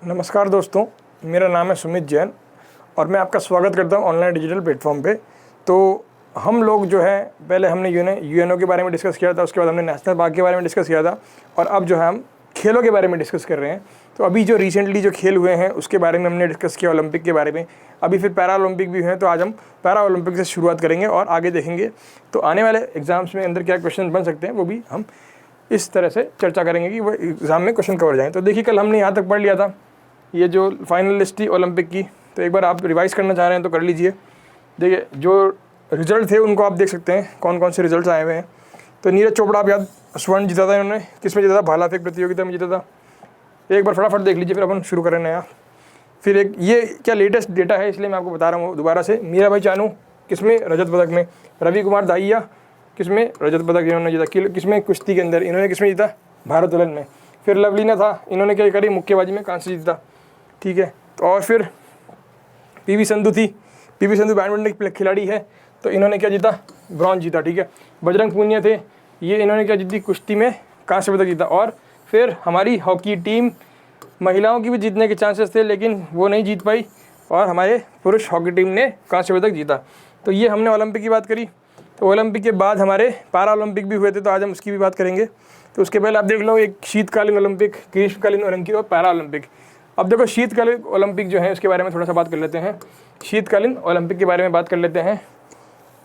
नमस्कार दोस्तों, मेरा नाम है सुमित जैन और मैं आपका स्वागत करता हूं ऑनलाइन डिजिटल प्लेटफॉर्म पे। तो हम लोग जो है पहले हमने यूएनओ के बारे में डिस्कस किया था, उसके बाद हमने नेशनल पार्क के बारे में डिस्कस किया था और अब जो है हम खेलों के बारे में डिस्कस कर रहे हैं। तो अभी जो रिसेंटली जो खेल हुए हैं उसके बारे में हमने डिस्कस किया, ओलंपिक के बारे में। अभी फिर पैरा ओलंपिक भी हैं, तो आज हम पैरा ओलंपिक से शुरुआत करेंगे और आगे देखेंगे तो आने वाले एग्जाम्स में अंदर क्या क्वेश्चन बन सकते हैं वो भी हम इस तरह से चर्चा करेंगे कि वो एग्ज़ाम में क्वेश्चन कवर जाएँ। तो देखिए, कल हमने यहाँ तक पढ़ लिया था ये जो फाइनल लिस्ट थी ओलंपिक की, तो एक बार आप रिवाइज़ करना चाह रहे हैं तो कर लीजिए। देखिए, जो रिजल्ट थे उनको आप देख सकते हैं कौन कौन से रिजल्ट्स आए हुए हैं। तो नीरज चोपड़ा, आप याद, स्वर्ण जीता था इन्होंने, किस में जीता था? भाला फेंक प्रतियोगिता में जीता था। एक बार फटाफट देख लीजिए, फिर अपन शुरू करें नया। फिर एक ये क्या लेटेस्ट डेटा है, इसलिए मैं आपको बता रहा हूँ दोबारा से। मीराबाई चानू किस में? रजत पदक में। रवि कुमार दाहिया किस में? रजत पदक इन्होंने जीता। किस में? कुश्ती के अंदर। इन्होंने किस में जीता? भारोत्तोलन में। फिर लवलीना था, इन्होंने क्या करी? मुक्केबाजी में कांस्य जीता। ठीक है। तो और फिर पीवी संधू थी, पीवी संधू बैडमिंटन की खिलाड़ी है, तो इन्होंने क्या जीता? ब्रॉन्ज जीता। ठीक है। बजरंग पूनिया थे, ये इन्होंने क्या जीती? कुश्ती में कांस्य पदक जीता। और फिर हमारी हॉकी टीम, महिलाओं की भी जीतने के चांसेस थे लेकिन वो नहीं जीत पाई और हमारे पुरुष हॉकी टीम ने कांस्य पदक जीता। तो ये हमने ओलंपिक की बात करी। तो ओलंपिक के बाद हमारे पैरा ओलंपिक भी हुए थे, तो आज हम उसकी भी बात करेंगे। तो उसके पहले आप देख लो, एक शीतकालीन ओलंपिक, ग्रीष्मकालीन ओलंपिक और पैरा ओलंपिक। अब देखो, शीतकालीन ओलंपिक जो है उसके बारे में थोड़ा सा बात कर लेते हैं। शीतकालीन ओलंपिक के बारे में बात कर लेते हैं।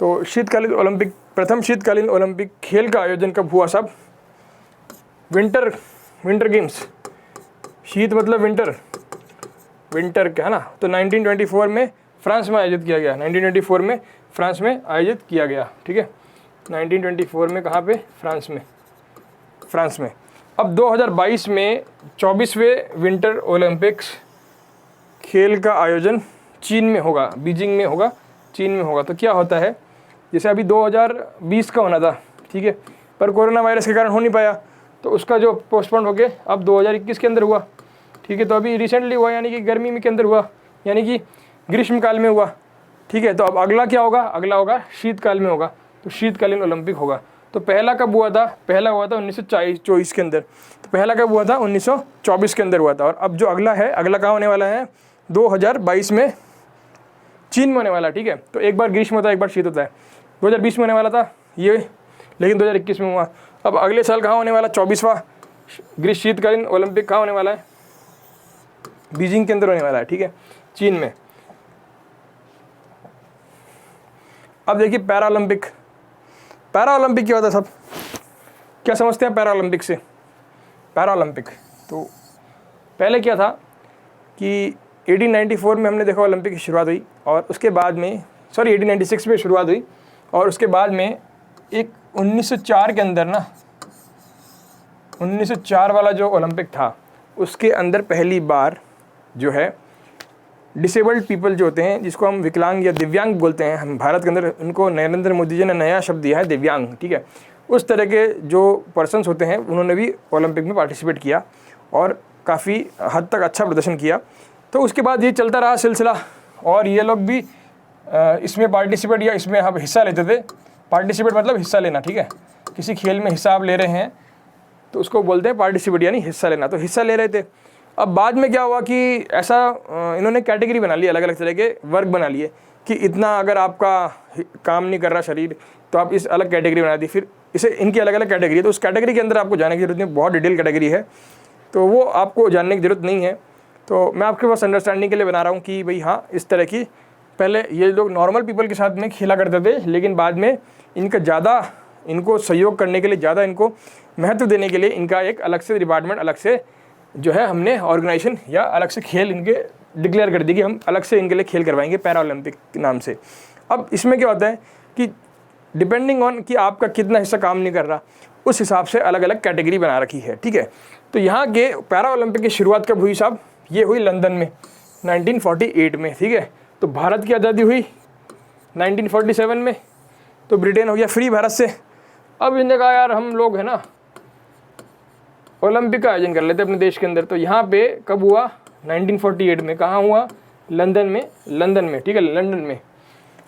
तो शीतकालीन ओलंपिक, प्रथम शीतकालीन ओलंपिक खेल का आयोजन कब हुआ साहब? Winter games. शीत मतलब विंटर क्या है ना। तो 1924 में फ्रांस में आयोजित किया गया। 1924 में फ्रांस में आयोजित किया गया। ठीक है। 1924 में कहाँ पे? फ्रांस में। अब 2022 में 24वें विंटर ओलंपिक्स खेल का आयोजन चीन में होगा, बीजिंग में होगा, चीन में होगा। तो क्या होता है, जैसे अभी 2020 का होना था, ठीक है, पर कोरोना वायरस के कारण हो नहीं पाया, तो उसका जो पोस्टपोन हो गया अब 2021 के अंदर हुआ। ठीक है। तो अभी रिसेंटली हुआ, यानी कि गर्मी में के अंदर हुआ, यानी कि ग्रीष्मकाल में हुआ। ठीक है। तो अब अगला क्या होगा? अगला होगा शीतकाल में होगा, तो शीतकालीन ओलंपिक होगा। तो पहला कब हुआ था? पहला हुआ था 1924 के अंदर। तो पहला कब हुआ था? 1924 के अंदर हुआ था। और अब जो अगला है, अगला कहाँ होने वाला है? 2022 में चीन में होने वाला है। ठीक है। तो एक बार ग्रीष्म होता है, एक बार शीत होता है। 2020 में होने वाला था ये, लेकिन 2021 में हुआ। अब अगले साल कहाँ होने वाला? 24वां ग्रीष्म शीतकालीन ओलंपिक कहाँ होने वाला है? बीजिंग के अंदर होने वाला है। ठीक है, चीन में। अब देखिए, पैरा ओलंपिक। पैरा ओलंपिक क्या होता है सब? क्या समझते हैं पैरा ओलंपिक से? पैरा ओलंपिक, तो पहले क्या था कि 1894 में हमने देखा ओलंपिक की शुरुआत हुई, और उसके बाद में 1896 में शुरुआत हुई, और उसके बाद में एक 1904 के अंदर ना, 1904 वाला जो ओलंपिक था उसके अंदर पहली बार जो है डिसेबल्ड पीपल जो होते हैं, जिसको हम विकलांग या दिव्यांग बोलते हैं हम भारत के अंदर, उनको नरेंद्र मोदी जी ने नया शब्द दिया है, दिव्यांग। ठीक है। उस तरह के जो पर्सन्स होते हैं उन्होंने भी ओलंपिक में पार्टिसिपेट किया और काफ़ी हद तक अच्छा प्रदर्शन किया। तो उसके बाद ये चलता रहा सिलसिला, और ये लोग भी इसमें पार्टिसिपेट या इसमें हम हिस्सा लेते थे। पार्टिसिपेट मतलब हिस्सा लेना। ठीक है। किसी खेल में हिस्सा आप ले रहे हैं तो उसको बोलते हैं पार्टिसिपेट, यानी हिस्सा लेना। तो हिस्सा ले रहे थे। अब बाद में क्या हुआ कि ऐसा इन्होंने कैटेगरी बना ली, अलग अलग तरह के वर्ग बना लिए कि इतना अगर आपका काम नहीं कर रहा शरीर तो आप इस अलग कैटेगरी बना दी। फिर इसे इनकी अलग अलग कैटेगरी है, तो उस कैटेगरी के अंदर आपको जाने की जरूरत नहीं, बहुत डिटेल कैटेगरी है, तो वो आपको जानने की ज़रूरत नहीं है। तो मैं आपके पास अंडरस्टैंडिंग के लिए बना रहा हूँ कि भाई हाँ, इस तरह की पहले ये लोग नॉर्मल पीपल के साथ में खेला करते थे, लेकिन बाद में इनका ज़्यादा, इनको सहयोग करने के लिए, ज़्यादा इनको महत्व देने के लिए इनका एक अलग से डिपार्टमेंट, अलग से जो है हमने ऑर्गेनाइजेशन या अलग से खेल इनके डिक्लेयर कर दी कि हम अलग से इनके लिए खेल करवाएंगे पैरा ओलंपिक के नाम से। अब इसमें क्या होता है कि डिपेंडिंग ऑन कि आपका कितना हिस्सा काम नहीं कर रहा, उस हिसाब से अलग अलग कैटेगरी बना रखी है। ठीक है। तो यहाँ के पैरा ओलंपिक की शुरुआत कब हुई साहब? ये हुई लंदन में 1948 में। ठीक है। तो भारत की आज़ादी हुई 1947 में, तो ब्रिटेन हो गया फ्री भारत से। अब इन्होंने कहा यार हम लोग है ना ओलंपिक का आयोजन कर लेते अपने देश के अंदर। तो यहाँ पे कब हुआ? 1948 में। कहाँ हुआ? लंदन में। ठीक है, लंदन में।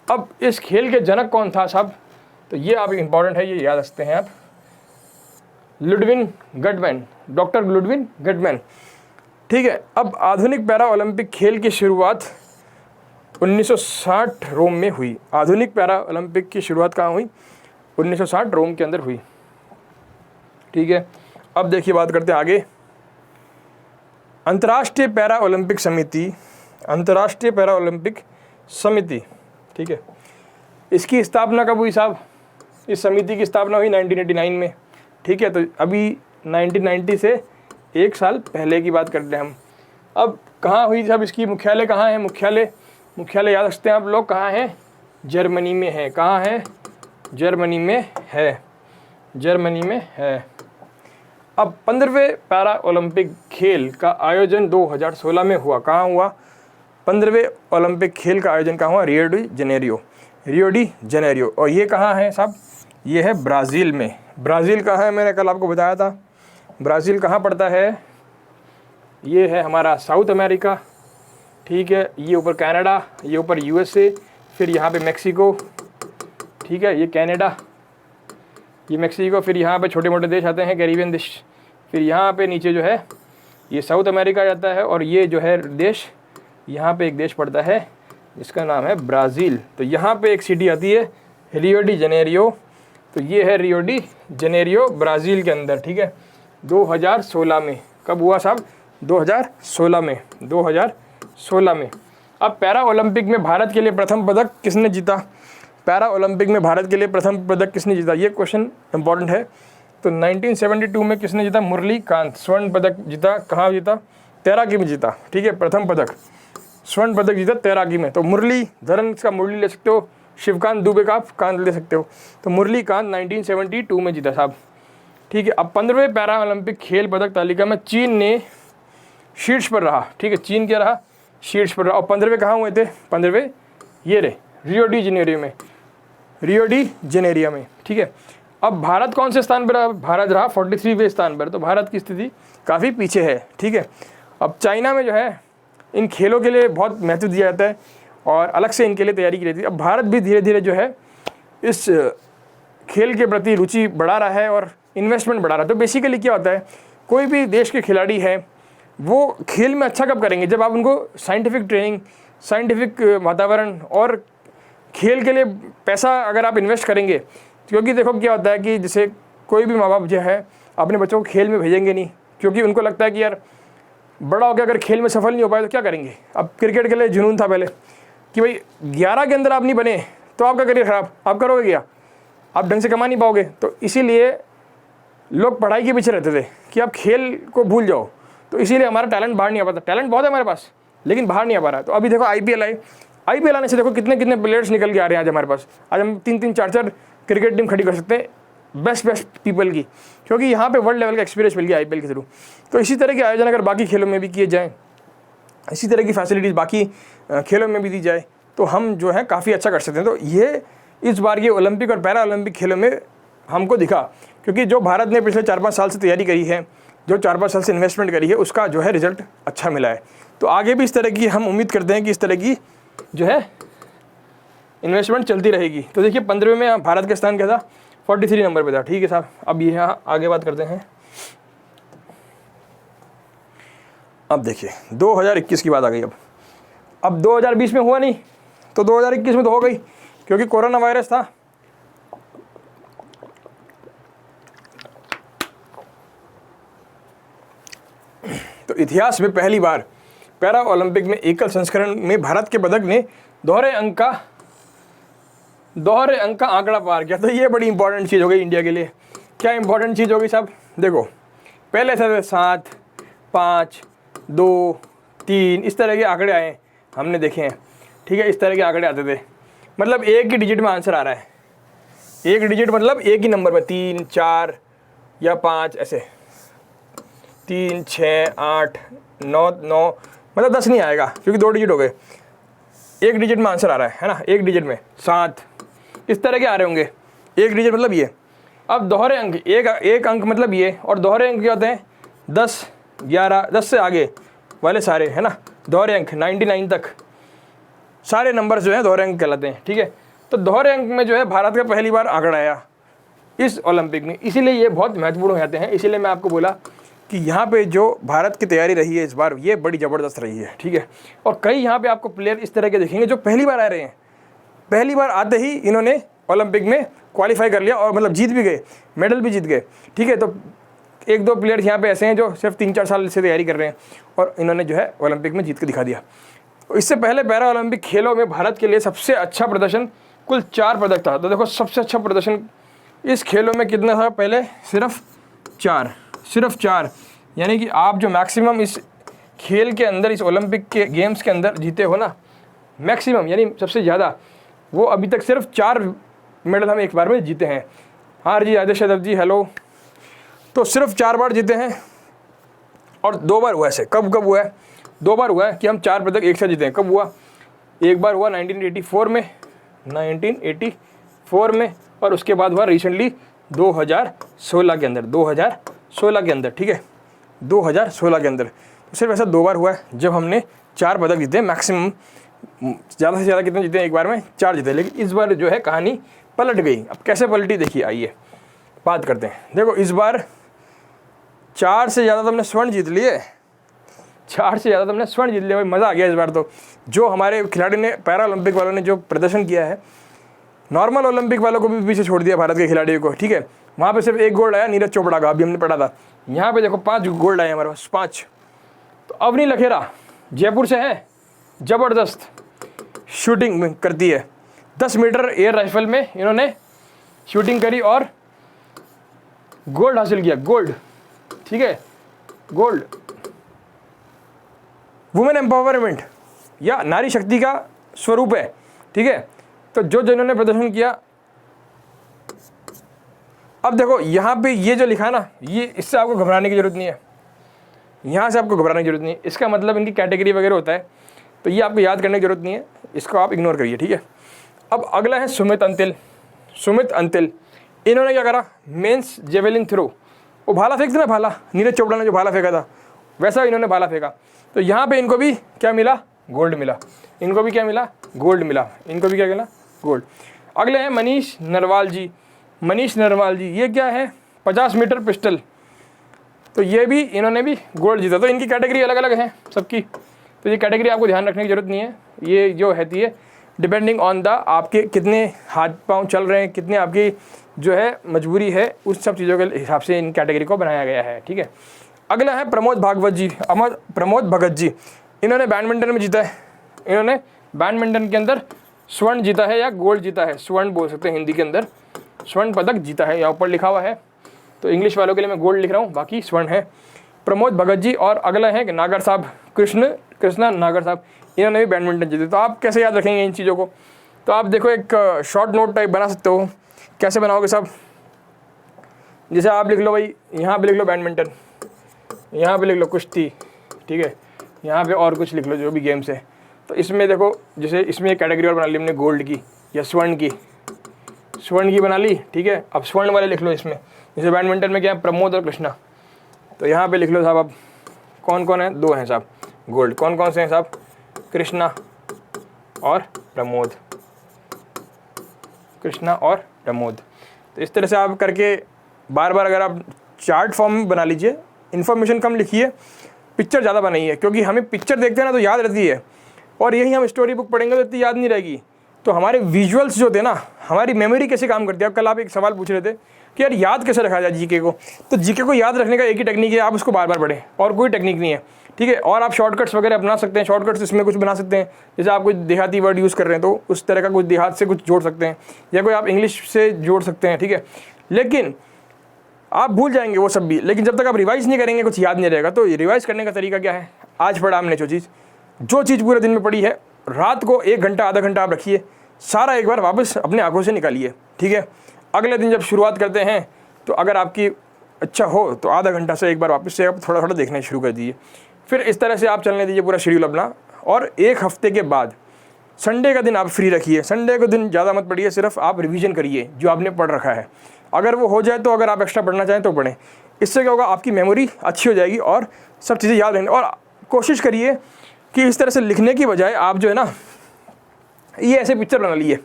अब इस खेल के जनक कौन था साहब? तो ये आप इंपॉर्टेंट है, ये याद रखते हैं आप। Ludwin Guttmann, doctor Ludwin Guttmann. ठीक है। अब आधुनिक पैरा ओलंपिक खेल की शुरुआत 1960 रोम में हुई। आधुनिक पैरा ओलंपिक की शुरुआत कहाँ हुई? 1960 रोम के अंदर हुई। ठीक है। अब देखिए बात करते हैं आगे। अंतर्राष्ट्रीय पैरा ओलंपिक समिति, अंतर्राष्ट्रीय पैरा ओलंपिक समिति, ठीक है, इसकी स्थापना कब हुई साहब? इस समिति की स्थापना हुई 1989 में। ठीक है। तो अभी 1990 से एक साल पहले की बात करते हैं हम। अब कहाँ हुई साहब? इसकी मुख्यालय कहाँ है? मुख्यालय याद रखते हैं आप लोग, कहाँ है? जर्मनी में है। कहाँ है? जर्मनी में है, जर्मनी में है। अब 15वें पैरा ओलंपिक खेल का आयोजन 2016 में हुआ। कहाँ हुआ? 15वें ओलंपिक खेल का आयोजन कहाँ हुआ? Rio de Janeiro, Rio de Janeiro. और ये कहाँ है साहब? ये है ब्राज़ील में। ब्राज़ील कहाँ है? मैंने कल आपको बताया था। ब्राज़ील कहाँ पड़ता है? ये है हमारा साउथ अमेरिका। ठीक है। ये ऊपर कनाडा, ये ऊपर यूएसए, फिर यहाँ पे मैक्सिको। ठीक है। ये कनाडा, ये मैक्सिको, फिर यहाँ पे छोटे मोटे देश आते हैं, कैरिबियन देश। फिर यहाँ पे नीचे जो है ये साउथ अमेरिका जाता है, और ये जो है देश, यहाँ पे एक देश पड़ता है जिसका नाम है ब्राज़ील। तो यहाँ पे एक सिटी आती है रियो डी जेनेरियो। तो ये है रियो डी जेनेरियो ब्राज़ील के अंदर। ठीक है। 2016 में। कब हुआ साहब? 2016 में, 2016 में। अब पैरा ओलंपिक में भारत के लिए प्रथम पदक किसने जीता? पैरा ओलंपिक में भारत के लिए प्रथम पदक किसने जीता? ये क्वेश्चन इंपॉर्टेंट है। तो 1972 में किसने जीता? मुरलीकांत स्वर्ण पदक जीता। कहाँ जीता? तैराकी में जीता। ठीक है। प्रथम पदक, स्वर्ण पदक जीता तैराकी में। तो मुरलीधरन का मुरली ले सकते हो, शिवकांत दुबे का आप कांत ले सकते हो। तो मुरलीकांत 1972 में जीता साहब। ठीक है। अब 15वें पैरा ओलंपिक खेल पदक तालिका में चीन ने शीर्ष पर रहा। ठीक है। चीन क्या रहा? शीर्ष पर रहा। और 15वें कहाँ हुए थे? 15वें ये रहे रियो डी जेनेरियो में, रियो डी जेनेरिया में। ठीक है। अब भारत कौन से स्थान पर रहा? भारत रहा 43वें स्थान पर। तो भारत की स्थिति काफ़ी पीछे है। ठीक है। अब चाइना में जो है इन खेलों के लिए बहुत महत्व दिया जाता है और अलग से इनके लिए तैयारी की जाती है। अब भारत भी धीरे धीरे जो है इस खेल के प्रति रुचि बढ़ा रहा है और इन्वेस्टमेंट बढ़ा रहा है। तो बेसिकली क्या होता है, कोई भी देश के खिलाड़ी हैं वो खेल में अच्छा कब करेंगे? जब आप उनको साइंटिफिक ट्रेनिंग, साइंटिफिक वातावरण और खेल के लिए पैसा अगर आप इन्वेस्ट करेंगे। क्योंकि देखो क्या होता है कि जैसे कोई भी माँ बाप जो है अपने बच्चों को खेल में भेजेंगे नहीं, क्योंकि उनको लगता है कि यार बड़ा हो गया अगर खेल में सफल नहीं हो पाए तो क्या करेंगे। अब क्रिकेट के लिए जुनून था पहले कि भाई 11 के अंदर आप नहीं बने तो आपका करियर ख़राब, आप करोगे क्या, आप ढंग से कमा नहीं पाओगे। तो इसीलिए लोग पढ़ाई के पीछे रहते थे कि आप खेल को भूल जाओ। तो इसीलिए हमारा टैलेंट बाहर नहीं आ पाता। टैलेंट बहुत है हमारे पास लेकिन बाहर नहीं आ पा रहा है। तो अभी देखो IPL आई, IPL आने से देखो कितने कितने प्लेयर्स निकल के आ रहे हैं आज हमारे पास। आज हम 3-3, 4-4 क्रिकेट टीम खड़ी कर सकते हैं बेस्ट पीपल की, क्योंकि यहाँ पे वर्ल्ड लेवल का एक्सपीरियंस मिल गया IPL के थ्रू। तो इसी तरह के आयोजन अगर बाकी खेलों में भी किए जाएँ, इसी तरह की फैसिलिटीज़ बाकी खेलों में भी दी जाए तो हम जो है काफ़ी अच्छा कर सकते हैं। तो ये इस बार ये ओलंपिक और पैरा ओलंपिक खेलों में हमको दिखा, क्योंकि जो भारत ने पिछले 4-5 साल से तैयारी करी है, जो 4-5 साल से इन्वेस्टमेंट करी है, उसका जो है रिजल्ट अच्छा मिला है। तो आगे भी इस तरह की हम उम्मीद करते हैं कि इस तरह की जो है इन्वेस्टमेंट चलती रहेगी। तो देखिए 15वें में भारत का स्थान क्या था? 43 नंबर पे था। ठीक है साहब। अब यहाँ आगे बात करते हैं। अब देखिए 2021 की बात आ गई। अब 2020 में हुआ नहीं तो 2021 में तो हो गई, क्योंकि कोरोना वायरस था। तो इतिहास में पहली बार पैरा ओलंपिक में एकल संस्करण में भारत के पदक ने दोहरे अंक का आंकड़ा पार किया। तो ये बड़ी इंपॉर्टेंट चीज़ हो गई इंडिया के लिए। क्या इंपॉर्टेंट चीज़ होगी साहब? देखो पहले थे 7, 5, 2, 3 इस तरह के आंकड़े आए, हमने देखे हैं। ठीक है। इस तरह के आंकड़े आते थे, मतलब एक ही डिजिट में आंसर आ रहा है। एक डिजिट मतलब एक ही नंबर में 3, 4 या 5 ऐसे, 3, 6, 8, 9 मतलब 10 नहीं आएगा क्योंकि 2 डिजिट हो गए। एक डिजिट में आंसर आ रहा है ना, एक डिजिट में 7 इस तरह के आ रहे होंगे। एक डिजिट मतलब ये। अब दोहरे अंक, एक अंक मतलब ये, और दोहरे अंक क्या होते हैं? 10, 11, 10 से आगे वाले सारे है ना दोहरे अंक, 99 तक सारे नंबर्स जो हैं दोहरे अंक कहलाते हैं। ठीक है। तो दोहरे अंक में जो है भारत का पहली बार आंकड़ा आया इस ओलंपिक में, इसीलिए ये बहुत महत्वपूर्ण हो जाते हैं। इसीलिए मैं आपको बोला कि यहाँ पे जो भारत की तैयारी रही है इस बार ये बड़ी ज़बरदस्त रही है, ठीक है। और कई यहाँ पे आपको प्लेयर इस तरह के देखेंगे जो पहली बार आ रहे हैं, पहली बार आते ही इन्होंने ओलंपिक में क्वालिफाई कर लिया और मतलब जीत भी गए, मेडल भी जीत गए, ठीक है। तो एक दो प्लेयर्स यहाँ पे ऐसे हैं जो सिर्फ 3-4 साल से तैयारी कर रहे हैं और इन्होंने जो है ओलंपिक में जीत के दिखा दिया। इससे पहले पैरा ओलंपिक खेलों में भारत के लिए सबसे अच्छा प्रदर्शन कुल 4 पदक था। तो देखो सबसे अच्छा प्रदर्शन इस खेलों में कितना था, पहले सिर्फ 4, यानी कि आप जो मैक्सिमम इस खेल के अंदर, इस ओलंपिक के गेम्स के अंदर जीते हो ना, मैक्सिमम यानी सबसे ज़्यादा, वो अभी तक सिर्फ 4 मेडल हम एक बार में जीते हैं। हाँ जी, आदेश यादव जी हेलो। तो सिर्फ 4 बार जीते हैं और 2 बार हुआ ऐसे। कब हुआ है? 2 बार हुआ है कि हम 4 पदक एक साथ जीते हैं। कब हुआ? एक बार हुआ 1984 में और उसके बाद हुआ रिसेंटली 2016 के अंदर, ठीक है, 2016 के अंदर। तो सिर्फ ऐसा 2 बार हुआ है जब हमने 4 पदक जीते। मैक्सिमम ज़्यादा से ज़्यादा कितने जीते हैं? एक बार में 4 जीते। लेकिन इस बार जो है कहानी पलट गई। अब कैसे पलटी देखिए, आइए बात करते हैं। देखो इस बार 4 से ज़्यादा तो हमने स्वर्ण जीत लिए, 4 से ज़्यादा तो हमने स्वर्ण जीत लिया भाई, मज़ा आ गया इस बार। तो जो हमारे खिलाड़ी ने, पैरा ओलंपिक वालों ने जो प्रदर्शन किया है, नॉर्मल ओलंपिक वालों को भी पीछे छोड़ दिया भारत के खिलाड़ियों को, ठीक है। वहाँ पे सिर्फ 1 गोल्ड आया नीरज चोपड़ा का, अभी हमने पढ़ा था। यहाँ पे देखो 5 गोल्ड आए हमारे पास, 5। तो अवनी लखेरा जयपुर से है, ज़बरदस्त शूटिंग करती है। 10 मीटर एयर राइफल में इन्होंने शूटिंग करी और गोल्ड हासिल किया, गोल्ड, ठीक है, गोल्ड। वुमेन एम्पावरमेंट या नारी शक्ति का स्वरूप है, ठीक है। तो जो जिन्होंने प्रदर्शन किया, अब देखो यहाँ पे ये जो लिखा है ना, ये इससे आपको घबराने की जरूरत नहीं है, यहाँ से आपको घबराने की जरूरत नहीं है। इसका मतलब इनकी कैटेगरी वगैरह होता है, तो ये आपको याद करने की जरूरत नहीं है, इसको आप इग्नोर करिए, ठीक है। अब अगला है सुमित अंतिल। इन्होंने क्या करा, मेंस जेवेलिन थ्रो, वो भाला फेंकते ना, भाला, नीरज चोपड़ा ने जो भाला फेंका था वैसा इन्होंने भाला फेंका। तो यहाँ पे इनको भी क्या मिला? गोल्ड मिला। इनको भी क्या मिला? गोल्ड मिला। इनको भी क्या मिला? गोल्ड। अगले हैं मनीष नरवाल जी। ये क्या है? 50 मीटर पिस्टल। तो ये भी, इन्होंने भी गोल्ड जीता। तो इनकी कैटेगरी अलग अलग है सबकी, तो ये कैटेगरी आपको ध्यान रखने की जरूरत नहीं है। ये जो रहती है डिपेंडिंग ऑन द आपके कितने हाथ पाँव चल रहे हैं, कितने आपकी जो है मजबूरी है, उस सब चीज़ों के हिसाब से इन कैटेगरी को बनाया गया है, ठीक है। अगला है प्रमोद भगत जी। इन्होंने बैडमिंटन में जीता है। इन्होंने बैडमिंटन के अंदर स्वर्ण जीता है या गोल्ड जीता है, स्वर्ण बोल सकते हैं हिंदी के अंदर, स्वर्ण पदक जीता है, यहाँ ऊपर लिखा हुआ है। तो इंग्लिश वालों के लिए मैं गोल्ड लिख रहा हूँ, बाकी स्वर्ण है। प्रमोद भगत जी। और अगला है नागर साहब, कृष्णा नागर साहब, इन्होंने भी बैडमिंटन जीते। तो आप कैसे याद रखेंगे इन चीज़ों को? तो आप देखो एक शॉर्ट नोट टाइप बना सकते हो। कैसे बनाओगे साहब? जैसे आप लिख लो भाई, यहाँ पे लिख लो बैडमिंटन, यहाँ पे लिख लो कुश्ती, ठीक है, यहाँ पे और कुछ लिख लो जो भी गेम्स है। तो इसमें देखो, जैसे इसमें एक कैटेगरी और बना ली हमने गोल्ड की या स्वर्ण की बना ली, ठीक है। अब स्वर्ण वाले लिख लो इसमें। जैसे बैडमिंटन में क्या है? प्रमोद और कृष्णा। तो यहाँ पे लिख लो साहब, अब कौन कौन है? 2 हैं साहब गोल्ड। कौन कौन से हैं साहब? कृष्णा और प्रमोद। तो इस तरह से आप करके बार बार अगर आप चार्ट फॉर्म में बना लीजिए, इन्फॉर्मेशन कम लिखिए, पिक्चर ज़्यादा बनाइए, क्योंकि हमें पिक्चर देखते हैं ना तो याद रहती है, और यही हम स्टोरी बुक पढ़ेंगे तो इतनी याद नहीं रहेगी। तो हमारे विजुअल्स जो थे ना, हमारी मेमोरी कैसे काम करती है। अब कल आप एक सवाल पूछ रहे थे कि यार याद कैसे रखा जाए जीके को। तो जीके को याद रखने का एक ही टेक्निक है, आप उसको बार बार पढ़ें, और कोई टेक्निक नहीं है, ठीक है। और आप शॉर्टकट्स वगैरह अपना सकते हैं, शॉर्टकट्स इसमें कुछ बना सकते हैं। जैसे आप कोई देहाती वर्ड यूज़ कर रहे हैं तो उस तरह का कुछ देहात से कुछ जोड़ सकते हैं, या कोई आप इंग्लिश से जोड़ सकते हैं, ठीक है। लेकिन आप भूल जाएंगे वो सब भी, लेकिन जब तक आप रिवाइज़ नहीं करेंगे कुछ याद नहीं रहेगा। तो रिवाइज़ करने का तरीका क्या है? आज पढ़ा हमने जो चीज़ पूरे दिन में पढ़ी है, रात को 1 घंटा आधा घंटा आप रखिए, सारा एक बार वापस अपने आंखों से निकालिए, ठीक है। अगले दिन जब शुरुआत करते हैं तो अगर आपकी अच्छा हो तो आधा घंटा से एक बार वापस से आप थोड़ा थोड़ा देखना शुरू कर दीजिए। फिर इस तरह से आप चलने दीजिए पूरा शेड्यूल अपना। और 1 हफ्ते के बाद संडे का दिन आप फ्री रखिए। संडे के दिन ज़्यादा मत पढ़िए, सिर्फ आप रिवीजन करिए जो आपने पढ़ रखा है। अगर वो हो जाए तो, अगर आप एक्स्ट्रा पढ़ना चाहें तो पढ़ें। इससे क्या होगा, आपकी मेमोरी अच्छी हो जाएगी और सब चीज़ें याद रहेंगी। और कोशिश करिए कि इस तरह से लिखने की बजाय आप जो है ना, ये ऐसे पिक्चर बना लीजिए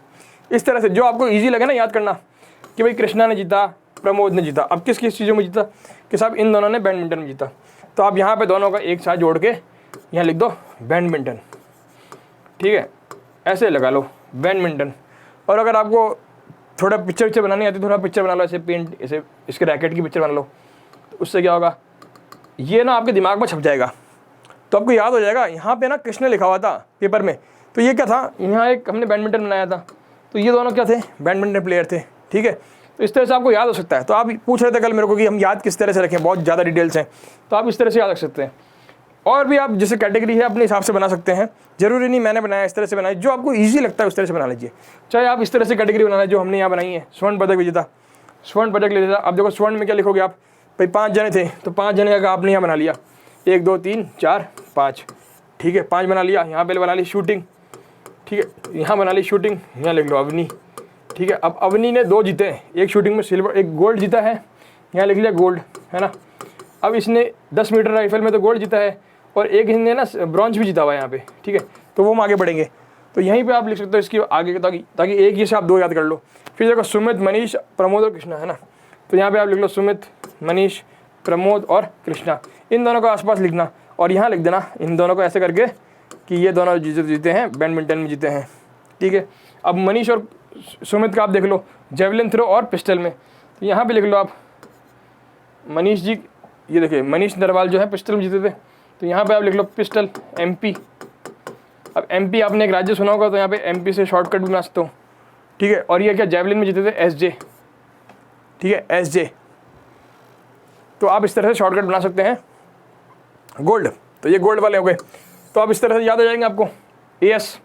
इस तरह से, जो आपको ईजी लगे ना याद करना, कि भाई कृष्णा ने जीता, प्रमोद ने जीता। अब किस किस चीज़ों में जीता कि साहब इन दोनों ने बैडमिंटन में जीता। तो आप यहाँ पे दोनों का एक साथ जोड़ के यहाँ लिख दो बैडमिंटन, ठीक है, ऐसे लगा लो बैडमिंटन। और अगर आपको थोड़ा पिक्चर बनानी आती, थोड़ा पिक्चर बना लो, ऐसे पेंट, ऐसे इसके रैकेट की पिक्चर बना लो, तो उससे क्या होगा, ये ना आपके दिमाग में छप जाएगा, तो आपको याद हो जाएगा। यहाँ पे ना कृष्ण लिखा हुआ था पेपर में, तो ये क्या था, यहाँ एक हमने बैडमिंटन बनाया था, तो ये दोनों क्या थे, बैडमिंटन प्लेयर थे, ठीक है। तो इस तरह से आपको याद हो सकता है। तो आप पूछ रहे थे कल मेरे को कि हम याद किस तरह से रखें, बहुत ज़्यादा डिटेल्स हैं, तो आप इस तरह से याद रख सकते हैं। और भी आप जैसे कैटेगरी है अपने हिसाब से बना सकते हैं, जरूरी नहीं मैंने बनाया इस तरह से बनाया, जो आपको ईजी लगता है उस तरह से बना लीजिए। चाहे आप इस तरह से कैटेगरी बनाना जो हमने यहाँ बनाई है, स्वर्ण पदक विजेता, स्वर्ण पदक विजेता। अब देखो स्वर्ण में क्या लिखोगे आप, भाई 5 जने थे तो 5 जने का आपने यहाँ बना लिया, 1 2 3 4 5, ठीक है, 5 बना लिया। यहाँ पहले बना ली शूटिंग, ठीक है, यहाँ बना ली शूटिंग, यहाँ लिख लो अवनी, ठीक है। अब अवनी ने 2 जीते, एक शूटिंग में सिल्वर, एक गोल्ड जीता है, यहाँ लिख लिया गोल्ड, है ना। अब इसने 10 मीटर राइफल में तो गोल्ड जीता है, और एक इसने ना ब्रॉन्ज भी जीता हुआ है यहाँ पे, ठीक है, तो वो हम आगे बढ़ेंगे। तो यहीं पे आप लिख सकते हो इसकी आगे, ताकि एक ही से आप 2 याद कर लो। फिर देखो सुमित, मनीष, प्रमोद और कृष्णा, है ना, तो यहाँ पे आप लिख लो सुमित, मनीष, प्रमोद और कृष्णा, इन दोनों को आसपास लिखना, और यहाँ लिख देना इन दोनों को ऐसे करके कि ये दोनों जीते हैं, बैडमिंटन में जीते हैं, ठीक है। अब मनीष और सुमित का आप देख लो जेवलिन थ्रो और पिस्टल में, तो यहाँ पे लिख लो आप मनीष जी, ये देखिए मनीष नरवाल जो है पिस्टल में जीते थे, तो यहाँ पे आप लिख लो पिस्टल MP। अब MP आपने एक राज्य सुना होगा, तो यहाँ पे MP से शॉर्टकट भी बना सकते हो, ठीक है। और ये क्या जेवलिन में जीते थे SJ, ठीक है, SJ, तो आप इस तरह से शॉर्टकट बना सकते हैं। गोल्ड, तो ये गोल्ड वाले हो गए, तो आप इस तरह से याद हो जाएंगे आपको। AS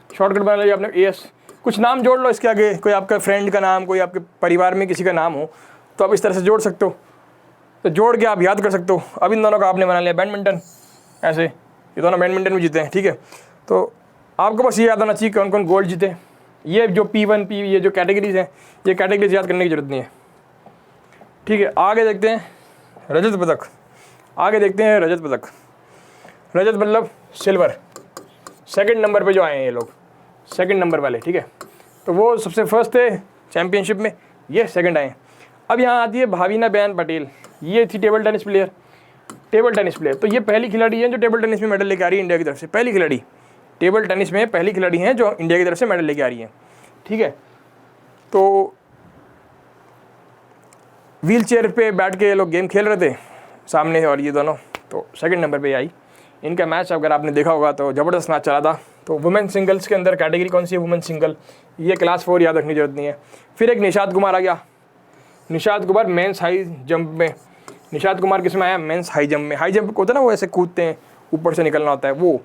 शॉर्टकट बना लिया आपने, AS, कुछ नाम जोड़ लो इसके आगे, कोई आपका फ्रेंड का नाम, कोई आपके परिवार में किसी का नाम हो, तो आप इस तरह से जोड़ सकते हो, तो जोड़ के आप याद कर सकते हो। अब इन दोनों का आपने बना लिया बैडमिंटन, ऐसे ये दोनों बैडमिंटन में जीते हैं, ठीक है। तो आपको बस ये याद होना चाहिए कौन कौन गोल्ड जीते। ये जो P1 P, ये जो कैटेगरीज हैं, ये कैटेगरीज याद करने की जरूरत नहीं है, ठीक है। आगे देखते हैं रजत पदक, आगे देखते हैं रजत पदक। रजत मतलब सिल्वर, सेकंड नंबर पे जो आए हैं ये लोग, सेकंड नंबर वाले, ठीक है। तो वो सबसे फर्स्ट थे चैम्पियनशिप में, ये सेकंड आए हैं। अब यहाँ आती है भाविना बयान पटेल, ये थी table tennis player, table tennis player. तो ये पहली खिलाड़ी है जो टेबल टेनिस में मेडल लेके आ रही है इंडिया की तरफ से, पहली खिलाड़ी टेबल टेनिस में, पहली खिलाड़ी हैं जो इंडिया की तरफ से मेडल लेके आ रही है, ठीक है। तो व्हील चेयर पे बैठ के ये लोग गेम खेल रहे थे सामने, और ये दोनों तो सेकंड नंबर पे आई। इनका मैच अगर आपने देखा होगा तो ज़बरदस्त मैच चला था। तो वुमेन सिंगल्स के अंदर कैटेगरी कौन सी है, वुमेन सिंगल, ये क्लास 4 याद रखने की जरूरत नहीं है। फिर एक निशात कुमार आ गया, Nishat Kumar mains high jump में, निशात कुमार किस में आया, मेंस हाई जंप में। हाई जंप होता है ना, वो ऐसे कूदते हैं, ऊपर से निकलना होता है वो,